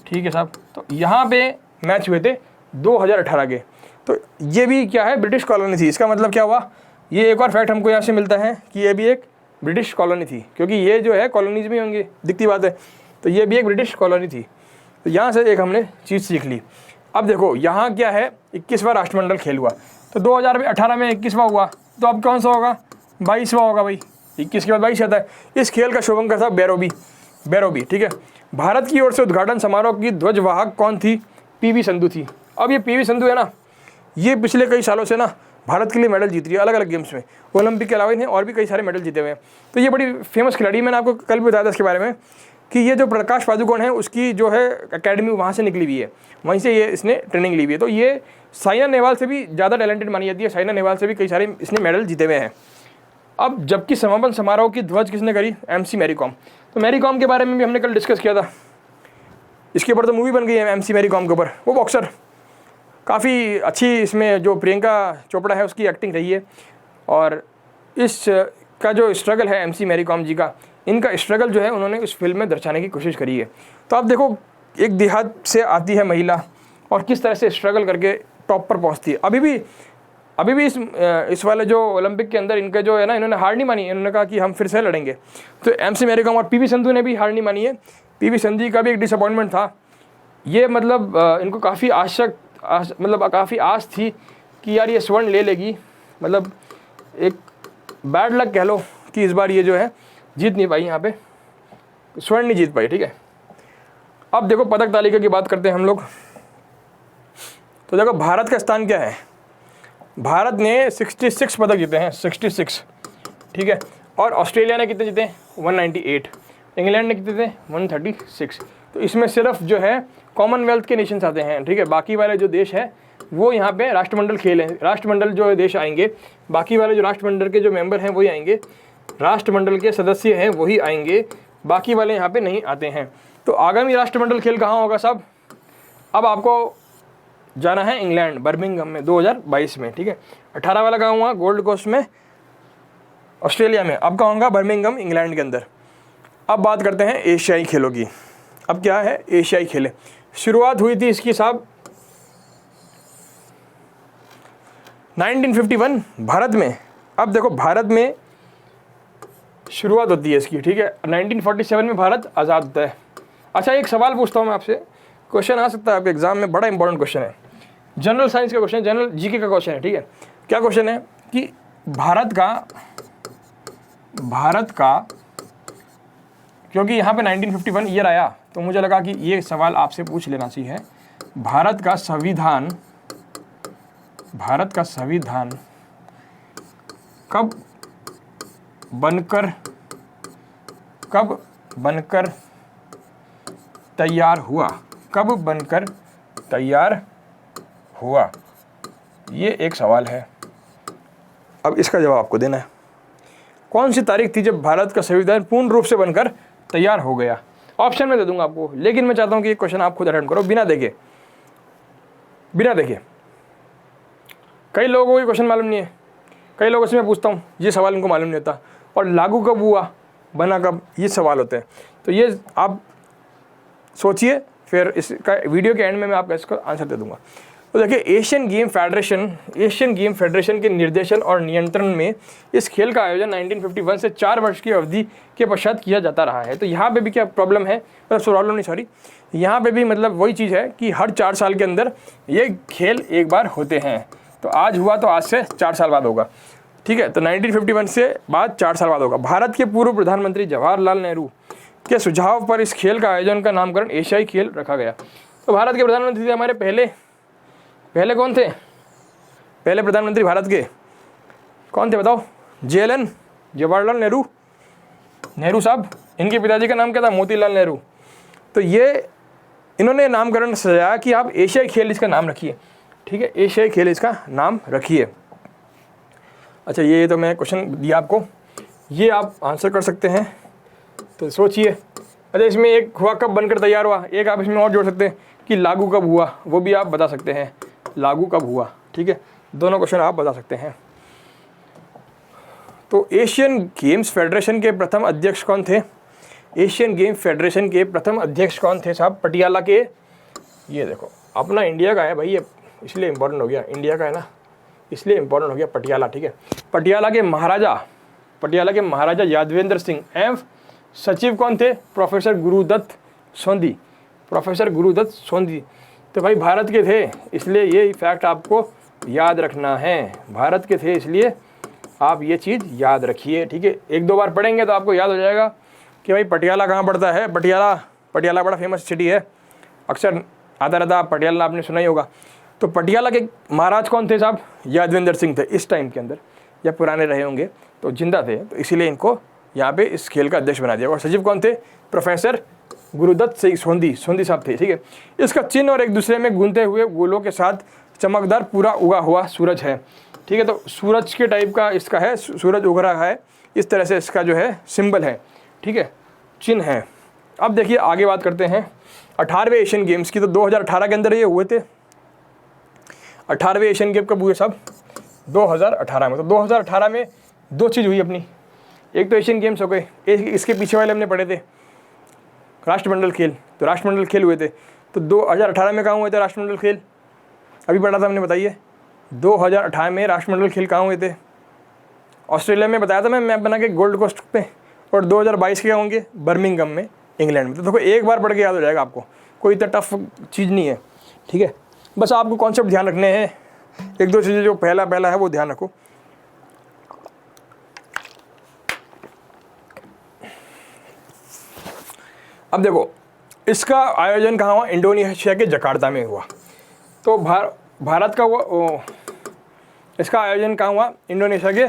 ठीक है साहब। तो यहाँ पे मैच हुए थे 2018 के। तो ये भी क्या है? ब्रिटिश कॉलोनी थी। इसका मतलब क्या हुआ? ये एक और फैक्ट हमको यहाँ से मिलता है कि ये भी एक ब्रिटिश कॉलोनी थी, क्योंकि ये जो है कॉलोनीज में होंगे, दिखती बात है। तो ये भी एक ब्रिटिश कॉलोनी थी। तो यहाँ से एक हमने चीज़ सीख ली। अब देखो यहाँ क्या है? 21वां राष्ट्रमंडल खेल हुआ। तो 2018 में 21वां हुआ, तो अब कौन सा होगा? 22वां होगा भाई, 21 के बाद 22 आता है। इस खेल का शुभंकर था बैरोबी, ठीक है। भारत की ओर से उद्घाटन समारोह की ध्वजवाहक कौन थी? पीवी संधू थी। अब ये पीवी संधू है ना, ये पिछले कई सालों से ना भारत के लिए मेडल जीत रही है अलग अलग गेम्स में, ओलंपिक के अलावा इन्हें और भी कई सारे मेडल जीते हुए हैं। तो ये बड़ी फेमस खिलाड़ी, मैंने आपको कल भी बताया था इसके बारे में कि ये जो प्रकाश पादुकोण है उसकी जो है एकेडमी वहाँ से निकली हुई है, वहीं से ये इसने ट्रेनिंग ली हुई है। तो ये साइना नेहवाल से भी ज़्यादा टैलेंटेड मानी जाती है, साइना नेहवाल से भी कई सारे इसने मेडल जीते हुए हैं। अब जबकि समापन समारोह की ध्वज किसने करी? MC मैरी कॉम। तो मैरी कॉम के बारे में भी हमने कल डिस्कस किया था, इसके ऊपर तो मूवी बन गई है MC मैरी कॉम के ऊपर। वो बॉक्सर काफ़ी अच्छी, इसमें जो प्रियंका चोपड़ा है उसकी एक्टिंग रही है। और इस का जो स्ट्रगल है MC मैरी कॉम जी का, इनका स्ट्रगल जो है उन्होंने इस फिल्म में दर्शाने की कोशिश करी है। तो आप देखो एक देहात से आती है महिला और किस तरह से स्ट्रगल करके टॉप पर पहुंचती है। अभी भी इस वाले जो ओलंपिक के अंदर इनका जो है ना, इन्होंने हार नहीं मानी, इन्होंने कहा कि हम फिर से लड़ेंगे। तो MC मैरी कॉम और PV संधू ने भी हार नहीं मानी है। PV संधू का भी एक डिसअपॉइंटमेंट था, ये मतलब इनको काफ़ी काफ़ी आस थी कि यार ये स्वर्ण ले लेगी, मतलब एक बैड लक कह लो कि इस बार ये जो है जीत नहीं पाई, यहाँ पे स्वर्ण नहीं जीत पाई, ठीक है। अब देखो पदक तालिका की बात करते हैं हम लोग। तो देखो भारत का स्थान क्या है? भारत ने 66 पदक जीते हैं, 66। ठीक है। और ऑस्ट्रेलिया ने कितने जीते? 198। इंग्लैंड ने कितने थे? 136। तो इसमें सिर्फ जो है कॉमनवेल्थ के नेशंस आते हैं, ठीक है। बाकी वाले जो देश है वो यहाँ पे राष्ट्रमंडल खेल है, राष्ट्रमंडल जो देश आएंगे, बाकी वाले जो राष्ट्रमंडल के जो मेंबर हैं वही आएंगे, राष्ट्रमंडल के सदस्य हैं वही आएंगे, बाकी वाले यहाँ पे नहीं आते हैं। तो आगामी राष्ट्रमंडल खेल कहाँ होगा साहब? अब आपको जाना है इंग्लैंड, बर्मिंघम में 2022 में, ठीक है। 18 वाला कहाँ हुआ? गोल्ड कोस्ट में, ऑस्ट्रेलिया में। अब कहाँ होगा? बर्मिंघम, इंग्लैंड के अंदर। अब बात करते हैं एशियाई खेलों की। अब क्या है? एशियाई खेलें। शुरुआत हुई थी इसकी साहब 1951 भारत में। अब देखो भारत में शुरुआत होती है इसकी, ठीक है। 1947 में भारत आज़ाद होता है। अच्छा, एक सवाल पूछता हूँ मैं आपसे, क्वेश्चन आ सकता है आपके एग्जाम में, बड़ा इंपॉर्टेंट क्वेश्चन है, जनरल साइंस का क्वेश्चन है, जनरल जीके का क्वेश्चन है, ठीक है। क्या क्वेश्चन है कि भारत का क्योंकि यहाँ पे 1951 ईयर आया तो मुझे लगा कि ये सवाल आपसे पूछ लेना चाहिए। भारत का संविधान कब बनकर तैयार हुआ? कब बनकर तैयार हुआ? ये एक सवाल है। अब इसका जवाब आपको देना है। कौन सी तारीख थी जब भारत का संविधान पूर्ण रूप से बनकर तैयार हो गया? ऑप्शन में दे दूंगा आपको, लेकिन मैं चाहता हूं कि ये क्वेश्चन आप खुद अटेम्प्ट करो बिना देखे। कई लोगों को ये क्वेश्चन मालूम नहीं है, कई लोगों से मैं पूछता हूँ ये सवाल उनको मालूम नहीं होता। और लागू कब हुआ, बना कब, ये सवाल होते हैं। तो ये आप सोचिए, फिर इसका वीडियो के एंड में मैं आपको इसका आंसर दे दूंगा। तो देखिए, एशियन गेम फेडरेशन के निर्देशन और नियंत्रण में इस खेल का आयोजन 1951 से 4 वर्ष की अवधि के पश्चात किया जाता रहा है। तो यहाँ पे भी क्या प्रॉब्लम है, यहाँ पे भी मतलब वही चीज़ है कि हर 4 साल के अंदर ये खेल एक बार होते हैं। तो आज हुआ तो आज से 4 साल बाद होगा, ठीक है। तो 1951 से बाद 4 साल बाद होगा। भारत के पूर्व प्रधानमंत्री जवाहरलाल नेहरू के सुझाव पर इस खेल का आयोजन का नामकरण एशियाई खेल रखा गया। तो भारत के प्रधानमंत्री थे हमारे पहले कौन थे? पहले प्रधानमंत्री भारत के कौन थे बताओ? JLN, जवाहरलाल नेहरू साहब। इनके पिताजी का नाम क्या था? मोतीलाल नेहरू। तो ये इन्होंने नामकरण सजाया कि आप एशियाई खेल इसका नाम रखिए, ठीक है, एशियाई खेल इसका नाम रखिए। अच्छा, ये तो मैं क्वेश्चन दिया आपको, ये आप आंसर कर सकते हैं, तो सोचिए। अच्छा, इसमें एक हुआ कब बनकर तैयार हुआ, एक आप इसमें और जोड़ सकते हैं कि लागू कब हुआ, वो भी आप बता सकते हैं, लागू कब हुआ, ठीक है। दोनों क्वेश्चन आप बता सकते हैं। तो एशियन गेम्स फेडरेशन के प्रथम अध्यक्ष कौन थे? एशियन गेम फेडरेशन के प्रथम अध्यक्ष कौन थे साहब? पटियाला के, ये देखो अपना इंडिया का है भाई, ये इसलिए इम्पोर्टेंट हो गया, इंडिया का है ना, इसलिए इम्पोर्टेंट हो गया पटियाला, ठीक है। पटियाला के महाराजा यादवेंद्र सिंह एवं सचिव कौन थे? प्रोफेसर गुरुदत्त सोंधी। तो भाई भारत के थे, इसलिए ये फैक्ट आपको याद रखना है, भारत के थे, इसलिए आप ये चीज़ याद रखिए, ठीक है। 1-2 बार पढ़ेंगे तो आपको याद हो जाएगा कि भाई पटियाला कहाँ पड़ता है। पटियाला बड़ा फेमस सिटी है, अक्सर आता रहता, पटियाला आपने सुना ही होगा। तो पटियाला के महाराज कौन थे साहब? यादवेंद्र सिंह थे इस टाइम के अंदर, या पुराने रहे होंगे तो जिंदा थे, तो इसीलिए इनको यहाँ पे इस खेल का अध्यक्ष बना दिया। और सचिव कौन थे? प्रोफेसर गुरुदत्त सिंह सोंधी साहब थे, ठीक है। इसका चिन्ह और एक दूसरे में गूंथे हुए गोलों के साथ चमकदार पूरा उगा हुआ सूरज है, ठीक है। तो सूरज के टाइप का इसका है, सूरज उग रहा है, इस तरह से इसका जो है सिंबल है, ठीक है, चिन्ह है। अब देखिए आगे बात करते हैं 18वें एशियन गेम्स की। तो 2018 के अंदर ये हुए थे। 18वें एशियन गेम कब हुए साहब? 2018 में। तो 2018 में 2 चीज़ हुई अपनी, एक तो एशियन गेम्स हो गए, एक इसके पीछे वाले हमने पढ़े थे राष्ट्रमंडल खेल। तो राष्ट्रमंडल खेल हुए थे। तो 2018 में कहाँ हुए थे राष्ट्रमंडल खेल? अभी पढ़ा था हमने, बताइए 2018 में राष्ट्रमंडल खेल कहाँ हुए थे? ऑस्ट्रेलिया में बताया था मैं मैप बना के, गोल्ड कोस्ट पे। और 2022 के होंगे बर्मिंघम में, इंग्लैंड में। तो देखो एक बार पढ़ के याद हो जाएगा आपको, कोई इतना टफ चीज़ नहीं है, ठीक है। बस आपको कॉन्सेप्ट ध्यान रखने हैं, 1-2 चीज़ें जो पहला है वो ध्यान रखो। अब देखो इसका आयोजन कहाँ हुआ? इंडोनेशिया के जकार्ता में हुआ। तो भारत का इसका आयोजन कहाँ हुआ? इंडोनेशिया के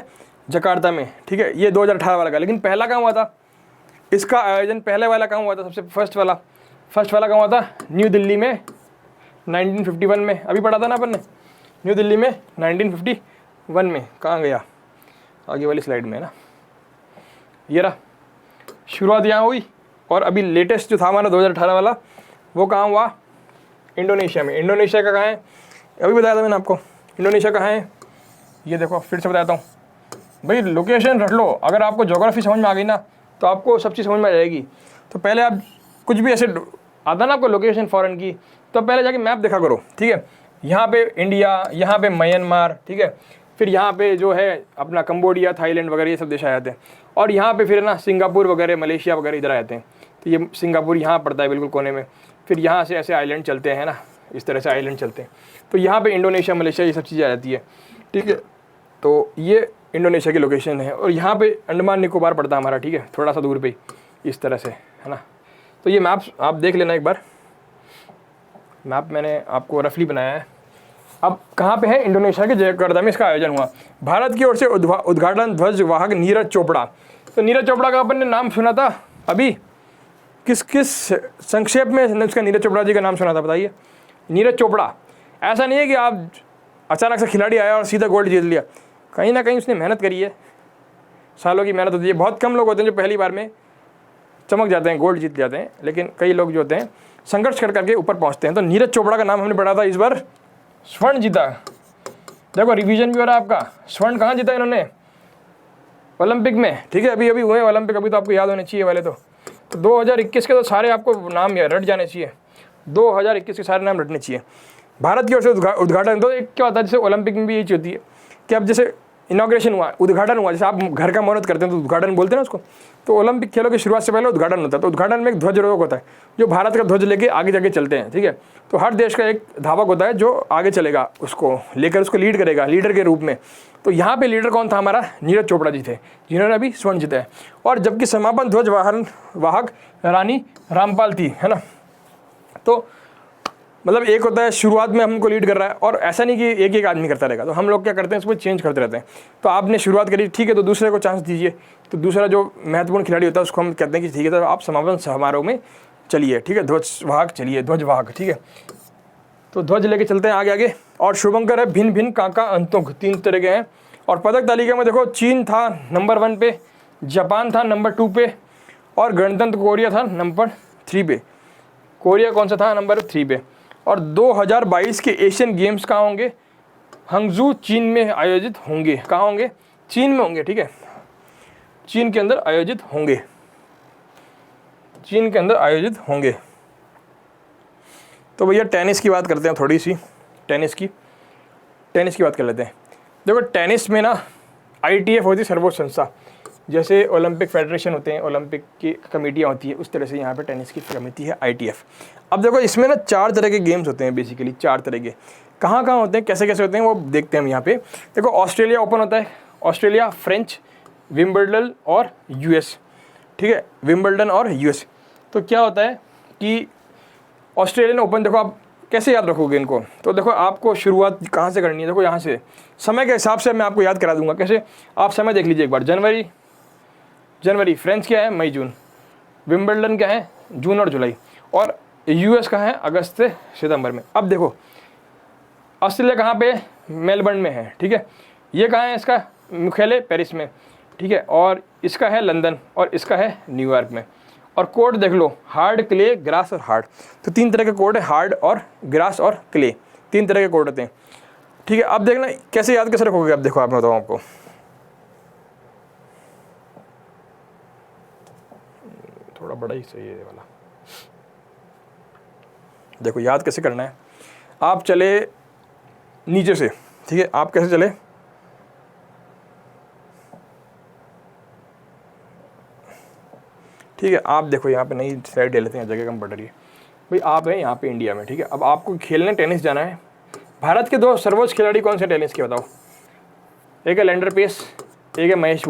जकार्ता में, ठीक है, ये 2018 वाला का। लेकिन पहला कहाँ हुआ था, इसका आयोजन पहले वाला कहाँ हुआ था, सबसे फर्स्ट वाला कहाँ हुआ था, न्यू दिल्ली में 1951 में। अभी पढ़ा था ना अपन ने, न्यू दिल्ली में 1951 में। कहाँ गया, आगे वाली स्लाइड में है ना, ये रहा, शुरुआत यहाँ हुई। और अभी लेटेस्ट जो था हमारा 2018 वाला, वो कहाँ हुआ, इंडोनेशिया में। इंडोनेशिया का कहाँ है, अभी बताया था मैंने आपको, इंडोनेशिया कहाँ है, ये देखो फिर से बताता हूँ भाई, लोकेशन रख लो। अगर आपको ज्योग्राफी समझ में आ गई ना, तो आपको सब चीज़ समझ में आ जाएगी। तो पहले आप कुछ भी ऐसे आता ना आपको लोकेशन फॉरेन की, तो पहले जाके मैप देखा करो, ठीक है। यहाँ पे इंडिया, यहाँ पे म्यांमार, ठीक है, फिर यहाँ पे जो है अपना कंबोडिया, थाईलैंड वगैरह ये सब देश आ जाते हैं। और यहाँ पे फिर ना सिंगापुर वगैरह, मलेशिया वगैरह इधर आ जाते हैं। तो ये सिंगापुर यहाँ पड़ता है बिल्कुल कोने में। फिर यहाँ से ऐसे आइलैंड चलते हैं ना, इस तरह से आइलैंड चलते हैं। तो यहाँ पे इंडोनेशिया, मलेशिया ये सब चीज़ें आ जाती है, ठीक है। तो ये इंडोनेशिया की लोकेशन है। और यहाँ पे अंडमान निकोबार पड़ता है हमारा, ठीक है, थोड़ा सा दूर पे इस तरह से, है ना। तो ये मैप आप देख लेना एक बार, मैप मैंने आपको रफली बनाया है। अब कहाँ पे है, इंडोनेशिया के जकार्ता में इसका आयोजन हुआ। भारत की ओर से उद्घाटन ध्वज वाहक नीरज चोपड़ा। तो नीरज चोपड़ा का अपन ने नाम सुना था अभी, किस संक्षेप में उसका नीरज चोपड़ा जी का नाम सुना था, बताइए। नीरज चोपड़ा, ऐसा नहीं है कि आप अचानक से खिलाड़ी आया और सीधा गोल्ड जीत लिया। कहीं ना कहीं उसने मेहनत करी है, सालों की मेहनत होती है। बहुत कम लोग होते हैं जो पहली बार में चमक जाते हैं, गोल्ड जीत जाते हैं, लेकिन कई लोग जो होते हैं संघर्ष कर करके ऊपर पहुंचते हैं। तो नीरज चोपड़ा का नाम हमने पढ़ा था, इस बार स्वर्ण जीता। देखो रिवीजन भी हो रहा है आपका, स्वर्ण कहाँ जीता इन्होंने, ओलंपिक में, ठीक है। अभी हुए ओलंपिक, अभी तो आपको याद होने चाहिए वाले। तो 2021 के तो सारे आपको नाम रट जाने चाहिए, 2021 के सारे नाम रटने चाहिए। भारत की ओर से उद्घाटन। तो एक क्या होता है, जैसे ओलंपिक में भी यही चीज़ होती है कि अब जैसे इनॉग्रेशन हुआ, उद्घाटन हुआ, जैसे आप घर का मुहूर्त करते हैं तो उद्घाटन बोलते हैं ना उसको। तो ओलंपिक खेलों की शुरुआत से पहले उद्घाटन होता है। तो उद्घाटन में एक ध्वजारोहक होता है, जो भारत का ध्वज लेके आगे जाके चलते हैं, ठीक है। तो हर देश का एक धावक होता है जो आगे चलेगा, उसको लेकर उसको लीड करेगा, लीडर के रूप में। तो यहाँ पे लीडर कौन था, हमारा नीरज चोपड़ा जी थे, जिन्होंने अभी स्वर्ण जीता है। और जबकि समापन ध्वज वाहक रानी रामपाल थी, है ना। तो मतलब एक होता है शुरुआत में हमको लीड कर रहा है, और ऐसा नहीं कि एक आदमी करता रहेगा। तो हम लोग क्या करते हैं, इसको चेंज करते रहते हैं। तो आपने शुरुआत करी, ठीक है, तो दूसरे को चांस दीजिए। तो दूसरा जो महत्वपूर्ण खिलाड़ी होता है उसको हम कहते हैं कि ठीक है, तो आप समापन समारोह में चलिए, ठीक है, ध्वजवाहक चलिए, ध्वजवाहक, ठीक है। तो ध्वज लेके चलते हैं आगे। और शुभंकर है भिन्न भिन्न काका अंतुक, 3 तरह के हैं। और पदक तालिका में देखो, चीन था नंबर 1 पे, जापान था नंबर 2 पे, और गणतंत्र कोरिया था नंबर 3 पे। कोरिया कौन सा था, नंबर 3 पे। और 2022 के एशियन गेम्स कहाँ होंगे, हंगजू चीन में आयोजित होंगे। कहाँ होंगे, चीन में होंगे, ठीक है, चीन के अंदर आयोजित होंगे, चीन के अंदर आयोजित होंगे। तो भैया टेनिस की बात करते हैं, थोड़ी सी टेनिस की बात कर लेते हैं। देखो टेनिस में ना ITF होती है सर्वोच्च संस्था, जैसे ओलंपिक फेडरेशन होते हैं, ओलंपिक की कमेटियाँ होती है, उस तरह से यहाँ पे टेनिस की कमेटी है ITF। अब देखो इसमें ना 4 तरह के गेम्स होते हैं, बेसिकली 4 तरह के। कहाँ कहाँ होते हैं, कैसे कैसे होते हैं, वो देखते हैं हम यहाँ पे। देखो ऑस्ट्रेलिया ओपन होता है, ऑस्ट्रेलिया, फ्रेंच, विम्बल्डन और US, ठीक है, विम्बल्डन और US। तो क्या होता है कि ऑस्ट्रेलियन ओपन, देखो आप कैसे याद रखोगे इनको। तो देखो आपको शुरुआत कहाँ से करनी है, देखो यहाँ से समय के हिसाब से मैं आपको याद करा दूंगा कैसे। आप समय देख लीजिए एक बार, जनवरी, फ्रेंच क्या है, मई जून, विम्बल्डन क्या है, जून और जुलाई, और US का है अगस्त से सितंबर में। अब देखो ऑस्ट्रेलिया कहाँ पे, मेलबर्न में है, ठीक है। ये कहाँ है, इसका मुख्यालय पेरिस में, ठीक है, और इसका है लंदन, और इसका है न्यूयॉर्क में। और कोड देख लो, हार्ड, क्ले, ग्रास और हार्ड। तो 3 तरह के कोड है, हार्ड और ग्रास और क्ले, 3 तरह के कोड होते हैं, ठीक है। अब देखना कैसे याद कैसे रखोगे। अब देखो आप, मैं बताऊँ आपको, थोड़ा बड़ा ही सही है वाला। देखो याद कैसे करना है, आप चले नीचे से, ठीक है, आप कैसे चले, ठीक है। आप देखो यहाँ पे नई स्लाइड ले लेते हैं, जगह कम पड़ रही है भाई। आप हैं यहाँ पे इंडिया में, ठीक है। अब आपको खेलने टेनिस जाना है। भारत के 2 सर्वोच्च खिलाड़ी कौन से टेनिस के, बताओ। एक है लेंडर पेस, एक है महेश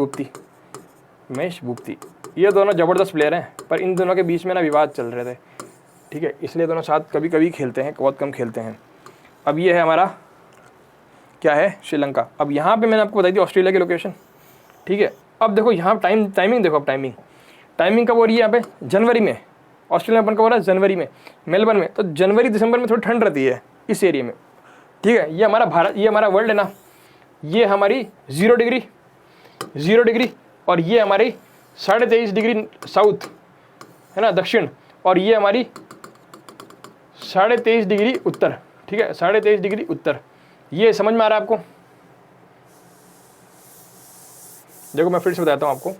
भूपति। ये दोनों ज़बरदस्त प्लेयर हैं, पर इन दोनों के बीच में ना विवाद चल रहे थे, ठीक है, इसलिए दोनों साथ कभी कभी खेलते हैं, बहुत कम खेलते हैं। अब ये है हमारा क्या है, श्रीलंका। अब यहाँ पे मैंने आपको बताई थी ऑस्ट्रेलिया की लोकेशन, ठीक है। अब देखो यहाँ टाइमिंग देखो, अब टाइमिंग कब हो रही है यहाँ पे, जनवरी में। ऑस्ट्रेलिया ओपन कब हो रहा है, जनवरी में, मेलबर्न में। तो जनवरी दिसंबर में थोड़ी ठंड रहती है इस एरिया में, ठीक है। ये हमारा भारत, ये हमारा वर्ल्ड है ना, ये हमारी 0 डिग्री और ये हमारी 23.5 डिग्री साउथ है ना, दक्षिण, और ये हमारी 23.5 डिग्री उत्तर, ठीक है, 23.5 डिग्री उत्तर। ये समझ में आ रहा है आपको? देखो मैं फिर से बताता हूँ आपको,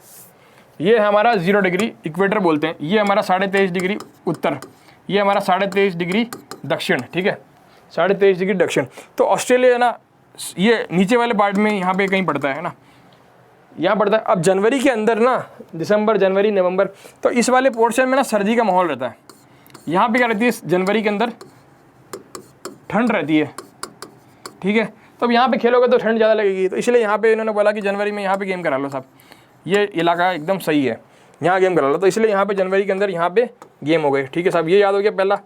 ये है हमारा 0 डिग्री इक्वेटर बोलते हैं, ये हमारा 23.5 डिग्री उत्तर, ये हमारा 23.5 डिग्री दक्षिण, ठीक है, 23.5 डिग्री दक्षिण। तो ऑस्ट्रेलिया है ना, ये नीचे वाले पार्ट में यहाँ पे कहीं पड़ता है ना, यहाँ पड़ता है। अब जनवरी के अंदर ना, दिसंबर, जनवरी, नवंबर, तो इस वाले पोर्शन में ना सर्दी का माहौल रहता है। यहाँ पे क्या रहती है, जनवरी के अंदर ठंड रहती है, ठीक है। तो अब यहाँ पे खेलोगे तो ठंड ज़्यादा लगेगी, तो इसलिए यहाँ पे इन्होंने बोला कि जनवरी में यहाँ पे गेम करा लो साहब, ये इलाका एकदम सही है, यहाँ गेम करा लो। तो इसलिए यहाँ पे जनवरी के अंदर यहाँ पे गेम हो गए, ठीक है साहब, ये याद हो गया पहला।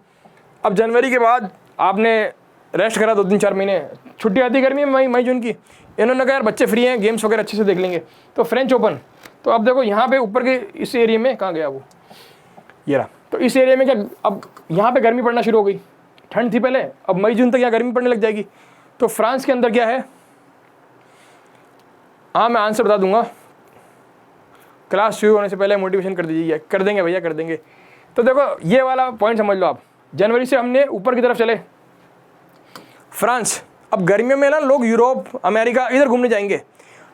अब जनवरी के बाद आपने रेस्ट करा 2-3-4 महीने, छुट्टी आती है गर्मी में, मई जून की। इन्होंने कहा यार बच्चे फ्री हैं, गेम्स वगैरह अच्छे से देख लेंगे, तो फ्रेंच ओपन। तो अब देखो यहाँ पे ऊपर के इस एरिया में कहाँ गया वो, ये रहा। तो इस एरिया में क्या, अब यहाँ पे गर्मी पड़ना शुरू हो गई, ठंड थी पहले, अब मई जून तक यहाँ गर्मी पड़ने लग जाएगी। तो फ्रांस के अंदर क्या है, हाँ मैं आंसर बता दूंगा, क्लास शुरू होने से पहले मोटिवेशन कर दीजिए, कर देंगे भैया, कर देंगे। तो देखो ये वाला पॉइंट समझ लो आप, जनवरी से हमने ऊपर की तरफ चले, फ्रांस। अब गर्मियों में ना लोग यूरोप, अमेरिका इधर घूमने जाएंगे,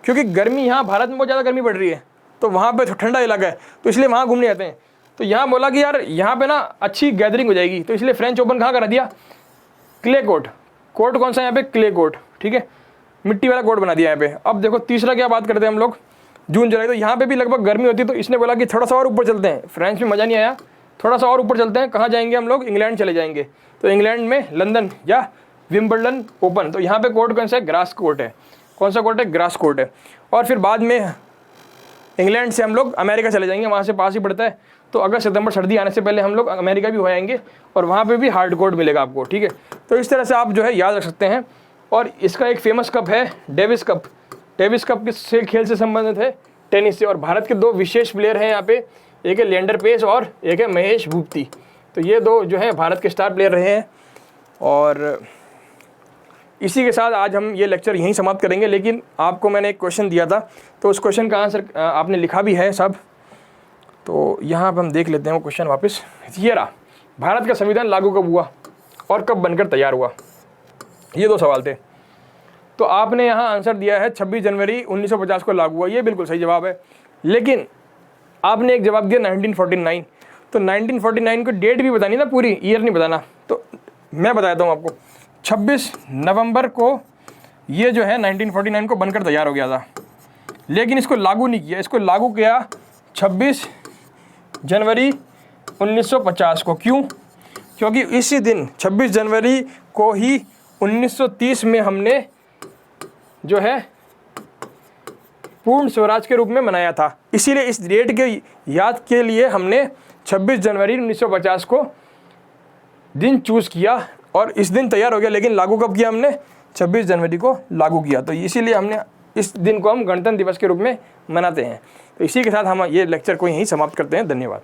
क्योंकि गर्मी यहाँ भारत में बहुत ज़्यादा गर्मी पड़ रही है, तो वहाँ पे ठंडा इलाका है, तो इसलिए वहाँ घूमने जाते हैं। तो यहाँ बोला कि यार यहाँ पे ना अच्छी गैदरिंग हो जाएगी, तो इसलिए फ्रेंच ओपन कहाँ करा दिया, क्ले कोर्ट। कोर्ट कौन सा यहाँ पे, क्ले कोर्ट, ठीक है, मिट्टी वाला कोर्ट बना दिया यहाँ पे। अब देखो तीसरा क्या बात करते हैं हम लोग, जून जुलाई, तो यहाँ पे भी लगभग गर्मी होती है, तो इसने बोला कि थोड़ा सा और ऊपर चलते हैं, फ्रांस में मज़ा नहीं आया, थोड़ा सा और ऊपर चलते हैं। कहाँ जाएंगे हम लोग, इंग्लैंड चले जाएंगे। तो इंग्लैंड में लंदन या विंबलडन ओपन, तो यहाँ पे कोर्ट कौन सा है, ग्रास कोर्ट है। कौन सा कोर्ट है, ग्रास कोर्ट है। और फिर बाद में इंग्लैंड से हम लोग अमेरिका चले जाएंगे, वहाँ से पास ही पड़ता है, तो अगस्त सितंबर सर्दी आने से पहले हम लोग अमेरिका भी हो आएंगे, और वहाँ पे भी हार्ड कोर्ट मिलेगा आपको, ठीक है। तो इस तरह से आप जो है याद रख सकते हैं। और इसका एक फेमस कप है डेविस कप। डेविस कप किस खेल से संबंधित है, टेनिस से। और भारत के 2 विशेष प्लेयर हैं यहाँ पे, एक है लिएंडर पेस और एक है महेश भूपति। तो ये 2 जो है भारत के स्टार प्लेयर रहे हैं। और इसी के साथ आज हम ये लेक्चर यहीं समाप्त करेंगे, लेकिन आपको मैंने एक क्वेश्चन दिया था, तो उस क्वेश्चन का आंसर आपने लिखा भी है सब, तो यहाँ पर हम देख लेते हैं वो क्वेश्चन वापस। ये रहा, भारत का संविधान लागू कब हुआ और कब बनकर तैयार हुआ, ये 2 सवाल थे। तो आपने यहाँ आंसर दिया है 26 जनवरी 1950 को लागू हुआ, ये बिल्कुल सही जवाब है। लेकिन आपने एक जवाब दिया 1949, तो 1949 को डेट भी बतानी ना, पूरी ईयर नहीं बताना। तो मैं बताता हूँ आपको, 26 नवंबर को ये जो है 1949 को बनकर तैयार हो गया था, लेकिन इसको लागू नहीं किया। इसको लागू किया 26 जनवरी 1950 को। क्यों? क्योंकि इसी दिन 26 जनवरी को ही 1930 में हमने जो है पूर्ण स्वराज के रूप में मनाया था। इसीलिए इस डेट के याद के लिए हमने 26 जनवरी 1950 को दिन चूज़ किया, और इस दिन तैयार हो गया। लेकिन लागू कब किया हमने, 26 जनवरी को लागू किया। तो इसीलिए हमने इस दिन को हम गणतंत्र दिवस के रूप में मनाते हैं। तो इसी के साथ हम ये लेक्चर को यहीं समाप्त करते हैं। धन्यवाद।